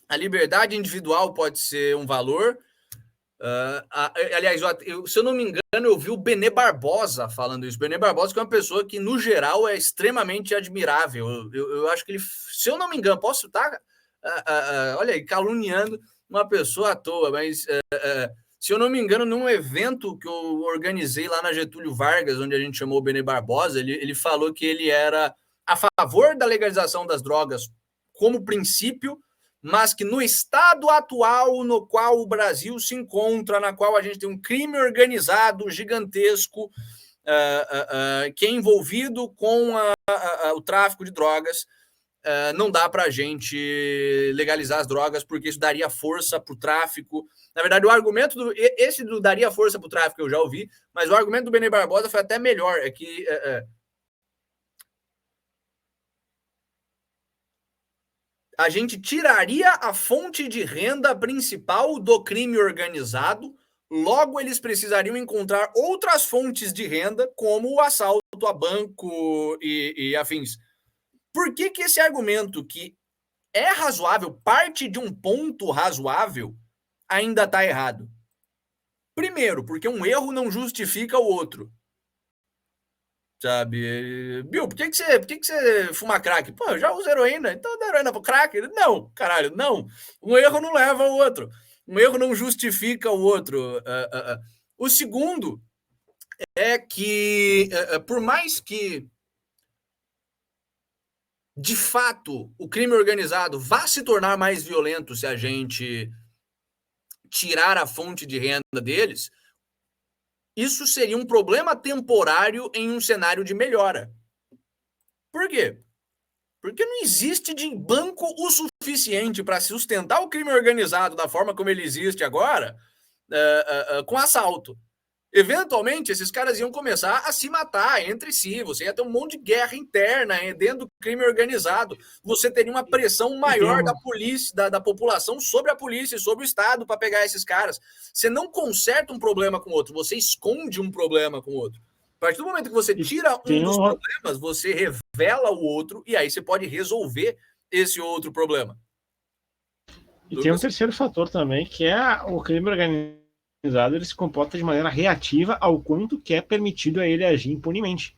a liberdade individual pode ser um valor. Aliás, se eu não me engano, eu vi o Benê Barbosa falando isso. Benê Barbosa, que é uma pessoa que, no geral, é extremamente admirável. Eu acho que ele, se eu não me engano, posso estar, olha aí, caluniando uma pessoa à toa, mas se eu não me engano, num evento que eu organizei lá na Getúlio Vargas, onde a gente chamou o Benê Barbosa, ele falou que ele era a favor da legalização das drogas como princípio, mas que no estado atual no qual o Brasil se encontra, na qual a gente tem um crime organizado gigantesco, que é envolvido com o tráfico de drogas, não dá para a gente legalizar as drogas, porque isso daria força para o tráfico. Na verdade, o argumento esse do daria força para o tráfico eu já ouvi, mas o argumento do Benê Barbosa foi até melhor, é que a gente tiraria a fonte de renda principal do crime organizado, logo eles precisariam encontrar outras fontes de renda, como o assalto a banco e afins. Por que esse argumento que é razoável, parte de um ponto razoável, ainda está errado? Primeiro, porque um erro não justifica o outro. Sabe? Bill, por que você fuma crack? Pô, eu já uso heroína, então dá heroína pro crack? Não, caralho, não. Um erro não leva ao outro. Um erro não justifica o outro. O segundo é que, por mais que, de fato, o crime organizado vá se tornar mais violento se a gente tirar a fonte de renda deles, isso seria um problema temporário em um cenário de melhora. Por quê? Porque não existe de banco o suficiente para sustentar o crime organizado da forma como ele existe agora, com assalto. Eventualmente, esses caras iam começar a se matar entre si. Você ia ter um monte de guerra interna dentro do crime organizado. Você teria uma pressão maior da polícia, da população sobre a polícia e sobre o Estado para pegar esses caras. Você não conserta um problema com o outro, você esconde um problema com o outro. A partir do momento que você tira um dos problemas, você revela o outro e aí você pode resolver esse outro problema. E tem um terceiro fator também, que é o crime organizado. Ele se comporta de maneira reativa ao quanto que é permitido a ele agir impunemente.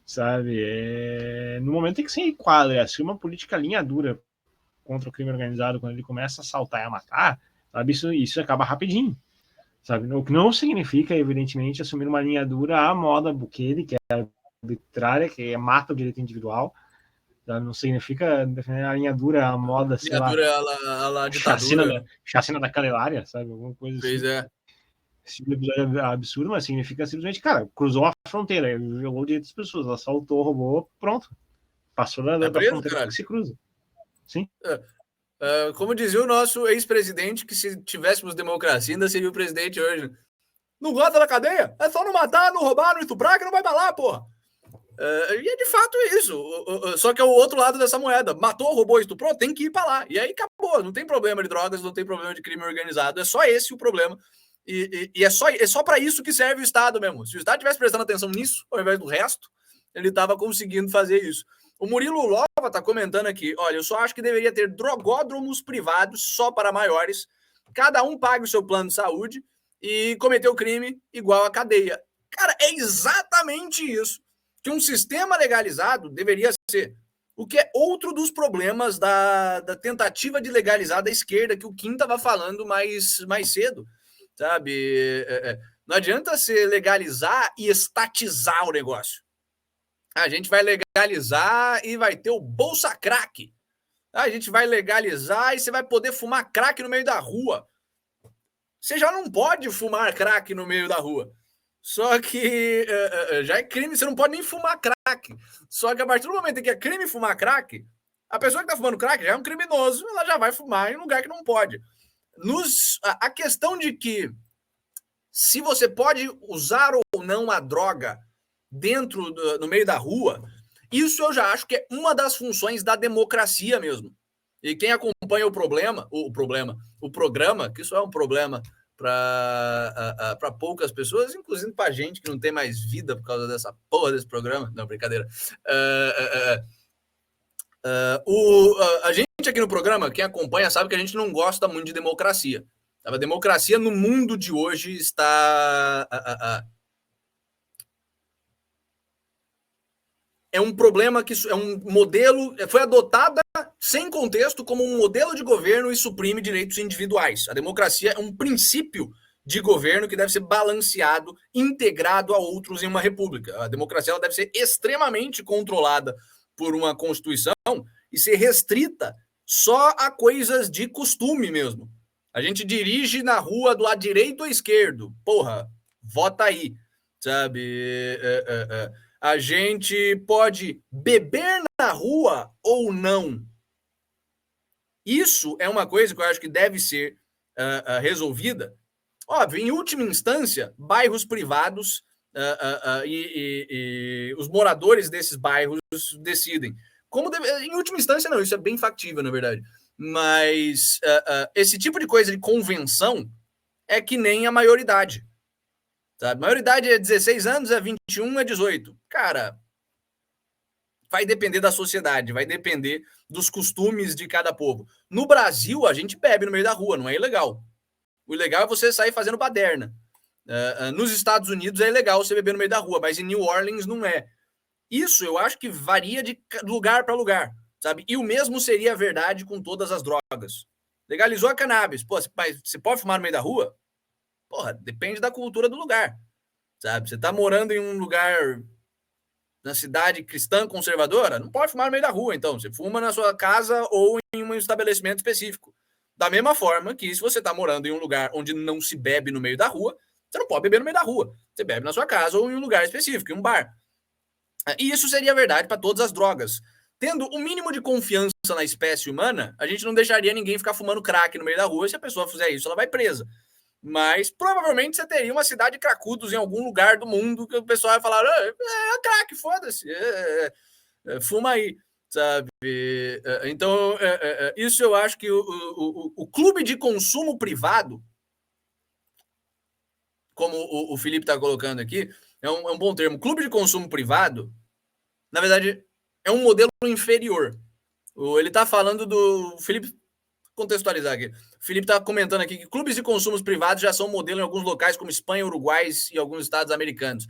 Sabe? No momento em que se enquadra, se uma política linha dura contra o crime organizado, quando ele começa a assaltar e a matar, sabe? Isso acaba rapidinho. Sabe? O que não significa, evidentemente, assumir uma linha dura à moda Bukele, que é arbitrária, que mata o direito individual. Sabe? Não significa defender a linha dura à moda, sei lá, chacina da Candelária, sabe? Alguma coisa pois assim. Esse episódio é absurdo, mas significa simplesmente, cara, cruzou a fronteira, violou o direito das pessoas, assaltou, roubou, pronto. Passou da fronteira que se cruza. Sim. Como dizia o nosso ex-presidente, que se tivéssemos democracia, ainda seria o presidente hoje. Não gosta da cadeia? É só não matar, não roubar, não estuprar, que não vai pra lá, porra. E é de fato isso. Só que é o outro lado dessa moeda. Matou, roubou, estuprou, tem que ir pra lá. E aí acabou. Não tem problema de drogas, não tem problema de crime organizado. É só esse o problema. E é só para isso que serve o Estado mesmo. Se o Estado tivesse prestando atenção nisso, ao invés do resto, ele estava conseguindo fazer isso. O Murilo Lova está comentando aqui, olha, eu só acho que deveria ter drogódromos privados só para maiores, cada um pague o seu plano de saúde e cometeu crime igual a cadeia. Cara, é exatamente isso que um sistema legalizado deveria ser. O que é outro dos problemas da tentativa de legalizar da esquerda, que o Kim estava falando mais cedo, sabe? Não adianta você legalizar e estatizar o negócio. A gente vai legalizar e vai ter o Bolsa Crack. A gente vai legalizar e você vai poder fumar crack no meio da rua. Você já não pode fumar crack no meio da rua. Só que já é crime, você não pode nem fumar crack. Só que a partir do momento em que é crime fumar crack, a pessoa que está fumando crack já é um criminoso, ela já vai fumar em um lugar que não pode. A questão de que se você pode usar ou não a droga no meio da rua, isso eu já acho que é uma das funções da democracia mesmo. E quem acompanha o programa, que isso é um problema para poucas pessoas, inclusive para gente que não tem mais vida por causa dessa porra desse programa. Não, brincadeira. A gente aqui no programa, quem acompanha, sabe que a gente não gosta muito de democracia. A democracia no mundo de hoje está... É um problema que é um modelo, foi adotada sem contexto como um modelo de governo e suprime direitos individuais. A democracia é um princípio de governo que deve ser balanceado, integrado a outros em uma república. A democracia ela deve ser extremamente controlada por uma constituição e ser restrita só a coisas de costume mesmo. A gente dirige na rua do lado direito ou esquerdo. Porra, vota aí, sabe? A gente pode beber na rua ou não. Isso é uma coisa que eu acho que deve ser resolvida. Óbvio, em última instância, bairros privados e os moradores desses bairros decidem. Em última instância, não, isso é bem factível, na verdade. Mas esse tipo de coisa de convenção é que nem a maioridade. Sabe? Maioridade é 16 anos, é 21, é 18. Cara, vai depender da sociedade, vai depender dos costumes de cada povo. No Brasil, a gente bebe no meio da rua, não é ilegal. O ilegal é você sair fazendo baderna. Nos Estados Unidos é ilegal você beber no meio da rua, mas em New Orleans não é. Isso eu acho que varia de lugar para lugar, sabe? E o mesmo seria verdade com todas as drogas. Legalizou a cannabis. Pô, você pode fumar no meio da rua? Porra, depende da cultura do lugar, sabe? Você tá morando em um lugar, na cidade cristã conservadora, não pode fumar no meio da rua, então. Você fuma na sua casa ou em um estabelecimento específico. Da mesma forma que se você tá morando em um lugar onde não se bebe no meio da rua, você não pode beber no meio da rua. Você bebe na sua casa ou em um lugar específico, em um bar. E isso seria verdade para todas as drogas. Tendo o mínimo de confiança na espécie humana, a gente não deixaria ninguém ficar fumando crack no meio da rua. Se a pessoa fizer isso, ela vai presa. Mas provavelmente você teria uma cidade de cracudos em algum lugar do mundo que o pessoal vai falar: crack, foda-se, fuma aí, sabe? Então, isso eu acho que o clube de consumo privado, como o Felipe está colocando aqui, é um bom termo. Clube de consumo privado, na verdade, é um modelo inferior. Ele está falando do... Felipe, contextualizar aqui. O Felipe está comentando aqui que clubes de consumos privados já são modelo em alguns locais, como Espanha, Uruguai e alguns estados americanos.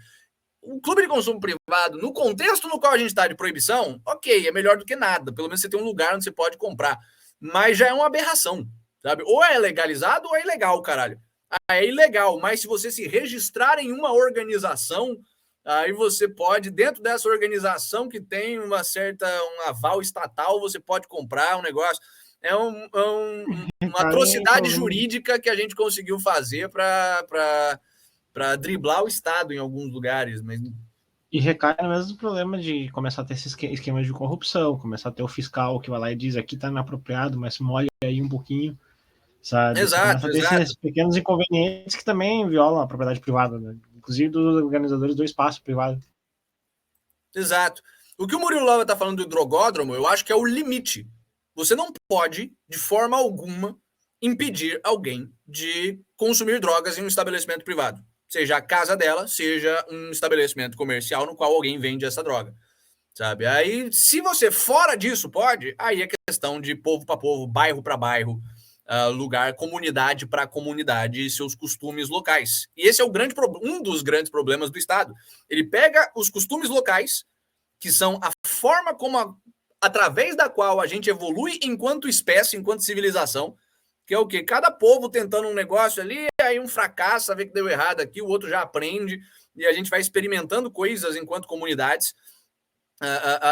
O clube de consumo privado, no contexto no qual a gente está de proibição, ok, é melhor do que nada. Pelo menos você tem um lugar onde você pode comprar. Mas já é uma aberração, sabe? Ou é legalizado ou é ilegal, caralho. É ilegal, mas se você se registrar em uma organização, aí você pode, dentro dessa organização que tem um aval estatal, você pode comprar um negócio. É uma atrocidade jurídica que a gente conseguiu fazer para driblar o Estado em alguns lugares. Mas... E recai no mesmo problema de começar a ter esses esquemas de corrupção, começar a ter o fiscal que vai lá e diz aqui está inapropriado, mas molha aí um pouquinho. Sabe? Exato. Esses pequenos inconvenientes que também violam a propriedade privada, né? Inclusive dos organizadores do espaço privado. Exato. O que o Murilo Lova está falando do drogodromo, eu acho que é o limite. Você não pode, de forma alguma, impedir alguém de consumir drogas em um estabelecimento privado. Seja a casa dela, seja um estabelecimento comercial no qual alguém vende essa droga. Sabe? Aí, se você fora disso pode, aí é questão de povo para povo, bairro para bairro, lugar, comunidade para comunidade e seus costumes locais. E esse é um dos grandes problemas do Estado. Ele pega os costumes locais, que são a forma como, através da qual a gente evolui enquanto espécie, enquanto civilização, que é o quê? Cada povo tentando um negócio ali, aí um fracassa, vê que deu errado aqui, o outro já aprende, e a gente vai experimentando coisas enquanto comunidades,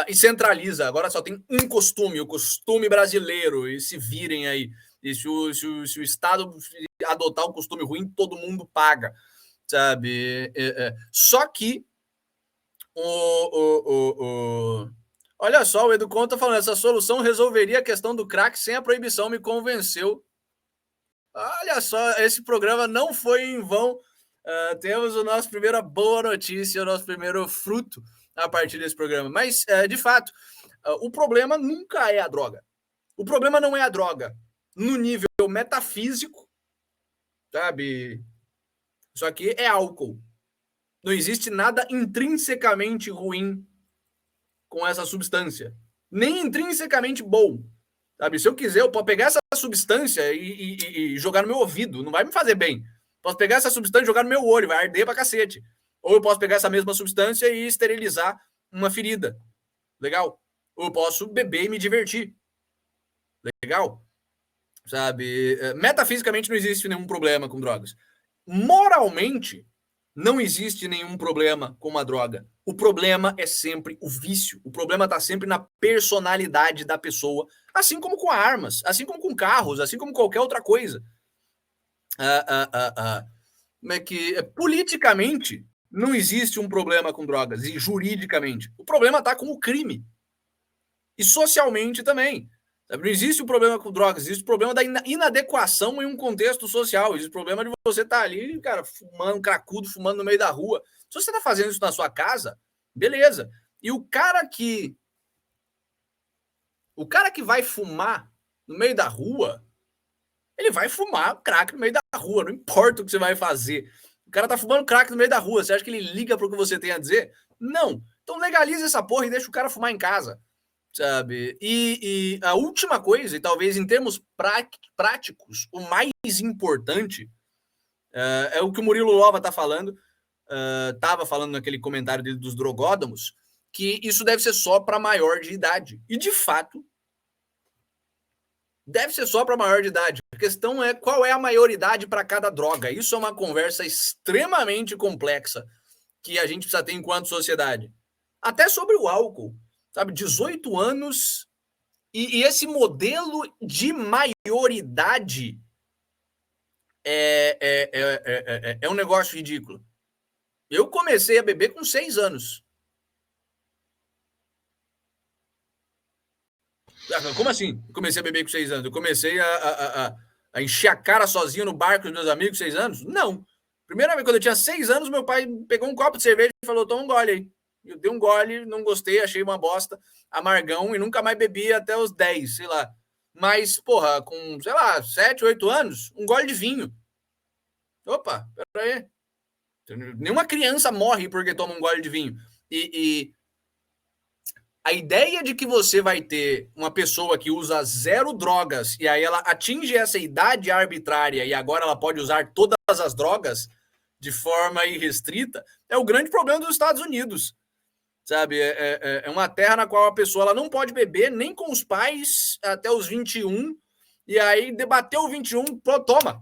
e centraliza. Agora só tem um costume, o costume brasileiro, e se virem aí. E se o Estado adotar um costume ruim, todo mundo paga, sabe? Só que olha só, o Educon tá falando, essa solução resolveria a questão do crack sem a proibição, me convenceu. Olha só, esse programa não foi em vão. Temos a nossa primeira boa notícia, o nosso primeiro fruto a partir desse programa. Mas, de fato, o problema nunca é a droga. O problema não é a droga no nível metafísico, sabe? Isso aqui é álcool. Não existe nada intrinsecamente ruim com essa substância. Nem intrinsecamente bom. Sabe? Se eu quiser, eu posso pegar essa substância e jogar no meu ouvido. Não vai me fazer bem. Posso pegar essa substância e jogar no meu olho. Vai arder pra cacete. Ou eu posso pegar essa mesma substância e esterilizar uma ferida. Legal? Ou eu posso beber e me divertir. Legal? Sabe? Metafisicamente não existe nenhum problema com drogas. Moralmente, não existe nenhum problema com a droga. O problema é sempre o vício. O problema está sempre na personalidade da pessoa, assim como com armas, assim como com carros, assim como qualquer outra coisa. Politicamente, não existe um problema com drogas, e juridicamente. O problema está com o crime. E socialmente também. Não existe o problema com drogas, existe o problema da inadequação em um contexto social. Existe o problema de você estar ali, cara, fumando cracudo, fumando no meio da rua. Se você está fazendo isso na sua casa, beleza. E o cara que O cara que vai fumar no meio da rua, ele vai fumar crack no meio da rua, não importa o que você vai fazer. O cara tá fumando crack no meio da rua, você acha que ele liga pro que você tem a dizer? Não. Então legaliza essa porra e deixa o cara fumar em casa, sabe? E a última coisa, e talvez em termos práticos, o mais importante, é o que o Murilo Lova tá falando, tava falando naquele comentário dele dos drogódromos, que isso deve ser só para maior de idade. E, de fato, deve ser só para maior de idade. A questão é qual é a maioridade para cada droga. Isso é uma conversa extremamente complexa que a gente precisa ter enquanto sociedade. Até sobre o álcool, sabe? 18 anos e esse modelo de maioridade é um negócio ridículo. Eu comecei a beber com 6 anos. Como assim? Eu comecei a beber com 6 anos. Eu comecei a encher a cara sozinho no bar com os meus amigos com 6 anos? Não. Primeira vez, quando eu tinha 6 anos, meu pai pegou um copo de cerveja e falou, toma um gole aí. Eu dei um gole, não gostei, achei uma bosta, amargão, e nunca mais bebi até os 10, sei lá. Mas, porra, com, sei lá, 7, 8 anos, um gole de vinho. Opa, peraí. Nenhuma criança morre porque toma um gole de vinho. E a ideia de que você vai ter uma pessoa que usa 0 drogas e aí ela atinge essa idade arbitrária e agora ela pode usar todas as drogas de forma irrestrita é o grande problema dos Estados Unidos, sabe? É uma terra na qual a pessoa ela não pode beber nem com os pais até os 21 e aí debateu o 21,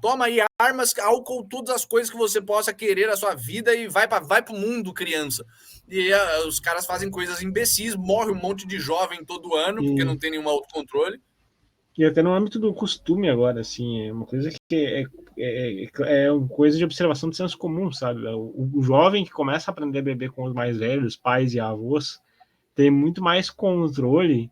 toma aí armas, álcool, todas as coisas que você possa querer na sua vida e vai pro mundo, criança. E os caras fazem coisas imbecis, morre um monte de jovem todo ano, porque não tem nenhum autocontrole. E até no âmbito do costume agora, assim, é uma coisa que é uma coisa de observação de senso comum, sabe? O jovem que começa a aprender a beber com os mais velhos, pais e avós, tem muito mais controle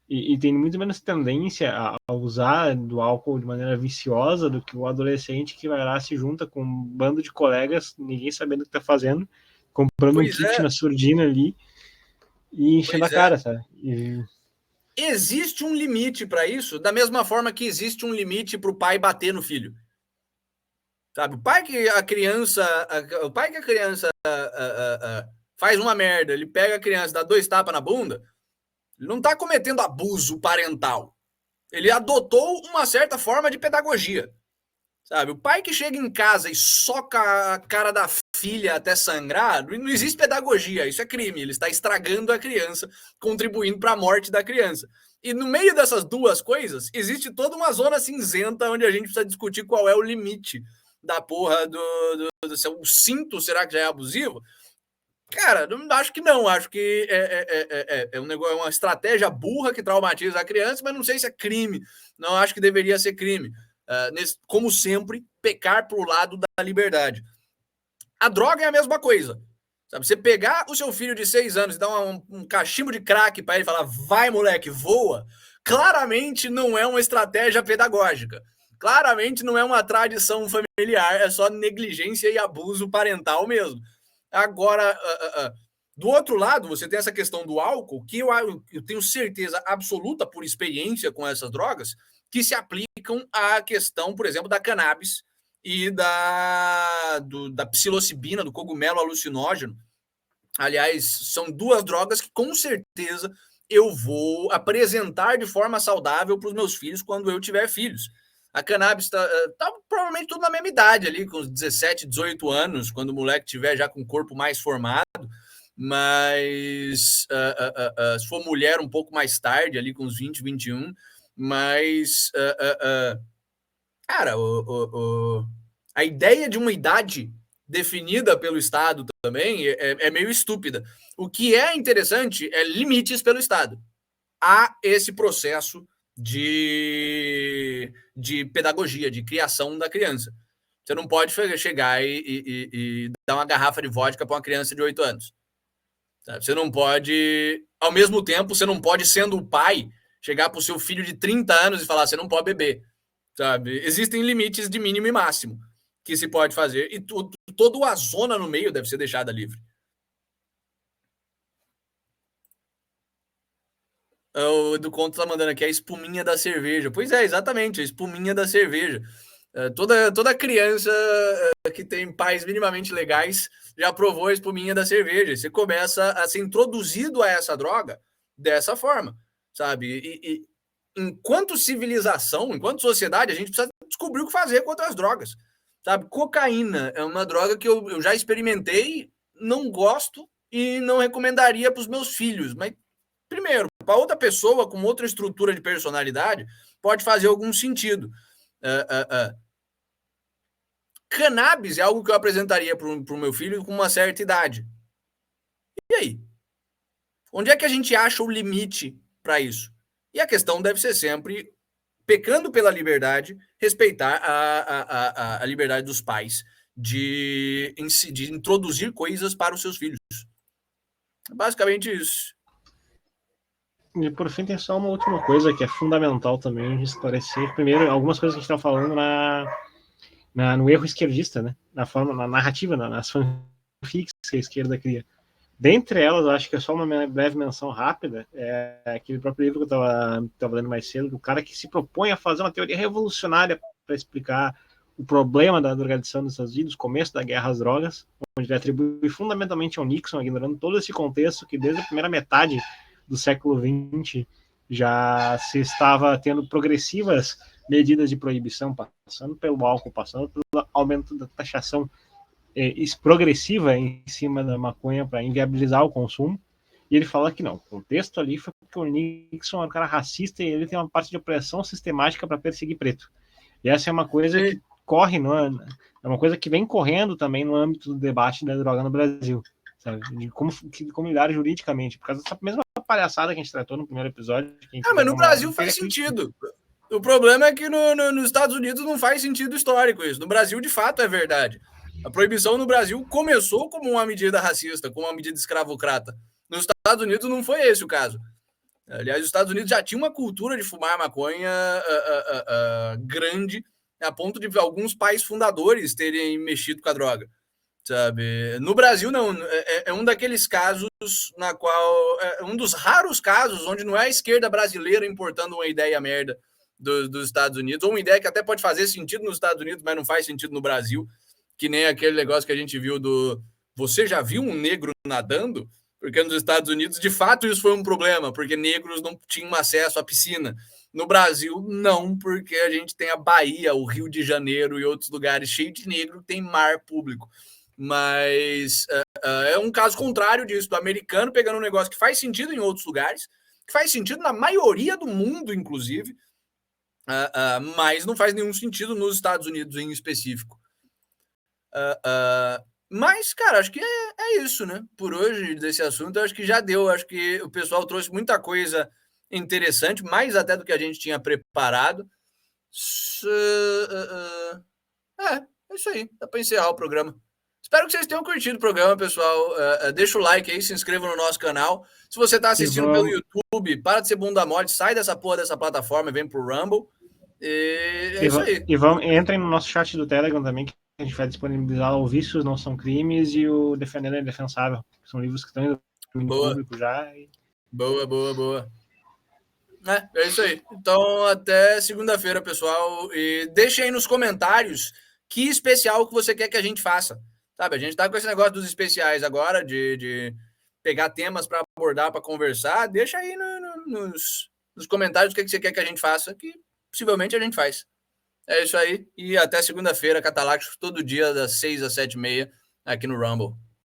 e tem muito menos tendência a usar do álcool de maneira viciosa do que o adolescente que vai lá, se junta com um bando de colegas, ninguém sabendo o que tá fazendo, comprando um kit na surdina ali e enchendo a cara, sabe? Existe um limite para isso, da mesma forma que existe um limite para o pai bater no filho. Sabe? O pai que a criança faz uma merda, ele pega a criança, dá 2 tapas na bunda, ele não está cometendo abuso parental. Ele adotou uma certa forma de pedagogia. Sabe? O pai que chega em casa e soca a cara da filha até sangrar, não existe pedagogia, isso é crime. Ele está estragando a criança, contribuindo para a morte da criança. E no meio dessas duas coisas, existe toda uma zona cinzenta onde a gente precisa discutir qual é o limite da porra o cinto, será que já é abusivo? Cara, acho que não. Acho que é um negócio, é uma estratégia burra que traumatiza a criança, mas não sei se é crime. Não acho que deveria ser crime. Como sempre, pecar pro lado da liberdade. A droga é a mesma coisa. Sabe? Você pegar o seu filho de 6 anos e dar um cachimbo de crack para ele falar, vai moleque, voa, claramente não é uma estratégia pedagógica. Claramente não é uma tradição familiar, é só negligência e abuso parental mesmo. Agora, do outro lado, você tem essa questão do álcool, que eu tenho certeza absoluta, por experiência com essas drogas, que se aplicam à questão, por exemplo, da cannabis e da psilocibina, do cogumelo alucinógeno. Aliás, são 2 drogas que, com certeza, eu vou apresentar de forma saudável para os meus filhos quando eu tiver filhos. A cannabis está provavelmente tudo na mesma idade ali, com os 17, 18 anos, quando o moleque tiver já com o corpo mais formado, mas se for mulher um pouco mais tarde, ali com uns 20, 21, mas cara, a ideia de uma idade definida pelo Estado também é meio estúpida. O que é interessante é limites pelo Estado. Há esse processo de pedagogia, de criação da criança. Você não pode chegar e dar uma garrafa de vodka para uma criança de 8 anos. Você não pode, ao mesmo tempo, você não pode, sendo o pai, chegar para o seu filho de 30 anos e falar, você não pode beber. Sabe? Existem limites de mínimo e máximo que se pode fazer e toda a zona no meio deve ser deixada livre. O do Conto tá mandando aqui a espuminha da cerveja. Pois é, exatamente, a espuminha da cerveja. Toda criança que tem pais minimamente legais já provou a espuminha da cerveja. Você começa a ser introduzido a essa droga dessa forma, sabe? E enquanto civilização, enquanto sociedade, a gente precisa descobrir o que fazer contra as drogas, sabe? Cocaína é uma droga que eu já experimentei, não gosto e não recomendaria para os meus filhos. Mas, primeiro, para outra pessoa com outra estrutura de personalidade, pode fazer algum sentido. Cannabis é algo que eu apresentaria para o meu filho com uma certa idade. E aí? Onde é que a gente acha o limite para isso? E a questão deve ser sempre, pecando pela liberdade, respeitar a liberdade dos pais de introduzir coisas para os seus filhos. Basicamente isso. E por fim, tem só uma última coisa que é fundamental também de esclarecer. Primeiro, algumas coisas que a gente está falando no erro esquerdista, né? Na narrativa, nas fanfics que a esquerda cria. Dentre elas, eu acho que é só uma breve menção rápida, é aquele próprio livro que eu estava lendo mais cedo, do cara que se propõe a fazer uma teoria revolucionária para explicar o problema da drogadição nos Estados Unidos, o começo da guerra às drogas, onde ele atribui fundamentalmente ao Nixon, ignorando todo esse contexto que desde a primeira metade do século XX já se estava tendo progressivas medidas de proibição, passando pelo álcool, passando pelo aumento da taxação progressiva em cima da maconha para inviabilizar o consumo. E ele fala que não, o contexto ali foi porque o Nixon é um cara racista e ele tem uma parte de opressão sistemática para perseguir preto. E essa é uma coisa que corre, é uma coisa que vem correndo também no âmbito do debate da droga no Brasil, sabe? De como lidar juridicamente, por causa dessa mesma palhaçada que a gente tratou no primeiro episódio. Mas no Brasil faz sentido. O problema é que nos Estados Unidos não faz sentido histórico isso. No Brasil, de fato, é verdade. A proibição no Brasil começou como uma medida racista, como uma medida escravocrata. Nos Estados Unidos não foi esse o caso. Aliás, os Estados Unidos já tinha uma cultura de fumar maconha grande, a ponto de alguns pais fundadores terem mexido com a droga, sabe? No Brasil, não. É um daqueles casos na qual... É um dos raros casos onde não é a esquerda brasileira importando uma ideia merda dos Estados Unidos, ou uma ideia que até pode fazer sentido nos Estados Unidos, mas não faz sentido no Brasil, que nem aquele negócio que a gente viu do... Você já viu um negro nadando? Porque nos Estados Unidos, de fato, isso foi um problema, porque negros não tinham acesso à piscina. No Brasil, não, porque a gente tem a Bahia, o Rio de Janeiro e outros lugares cheios de negro que tem mar público. Mas é um caso contrário disso, do americano pegando um negócio que faz sentido em outros lugares, que faz sentido na maioria do mundo, inclusive, mas não faz nenhum sentido nos Estados Unidos em específico. Mas, cara, acho que é isso, né? Por hoje, desse assunto, eu acho que já deu. Acho que o pessoal trouxe muita coisa interessante, mais até do que a gente tinha preparado. É isso aí. Dá para encerrar o programa. Espero que vocês tenham curtido o programa, pessoal. Deixa o like aí, se inscreva no nosso canal. Se você está assistindo pelo YouTube, para de ser bunda mole, sai dessa porra dessa plataforma e vem pro Rumble. É isso aí. Entrem no nosso chat do Telegram também, que a gente vai disponibilizar o Vícios Não São Crimes e o Defendendo é Indefensável. São livros que estão indo público já. Boa. É isso aí. Então, até segunda-feira, pessoal. E deixem aí nos comentários que especial que você quer que a gente faça. Sabe, a gente tá com esse negócio dos especiais agora, de pegar temas para abordar, para conversar. Deixa aí nos comentários o que você quer que a gente faça, que possivelmente a gente faz. É isso aí. E até segunda-feira, Catalácticos, todo dia, das 6 às 7h30, aqui no Rumble.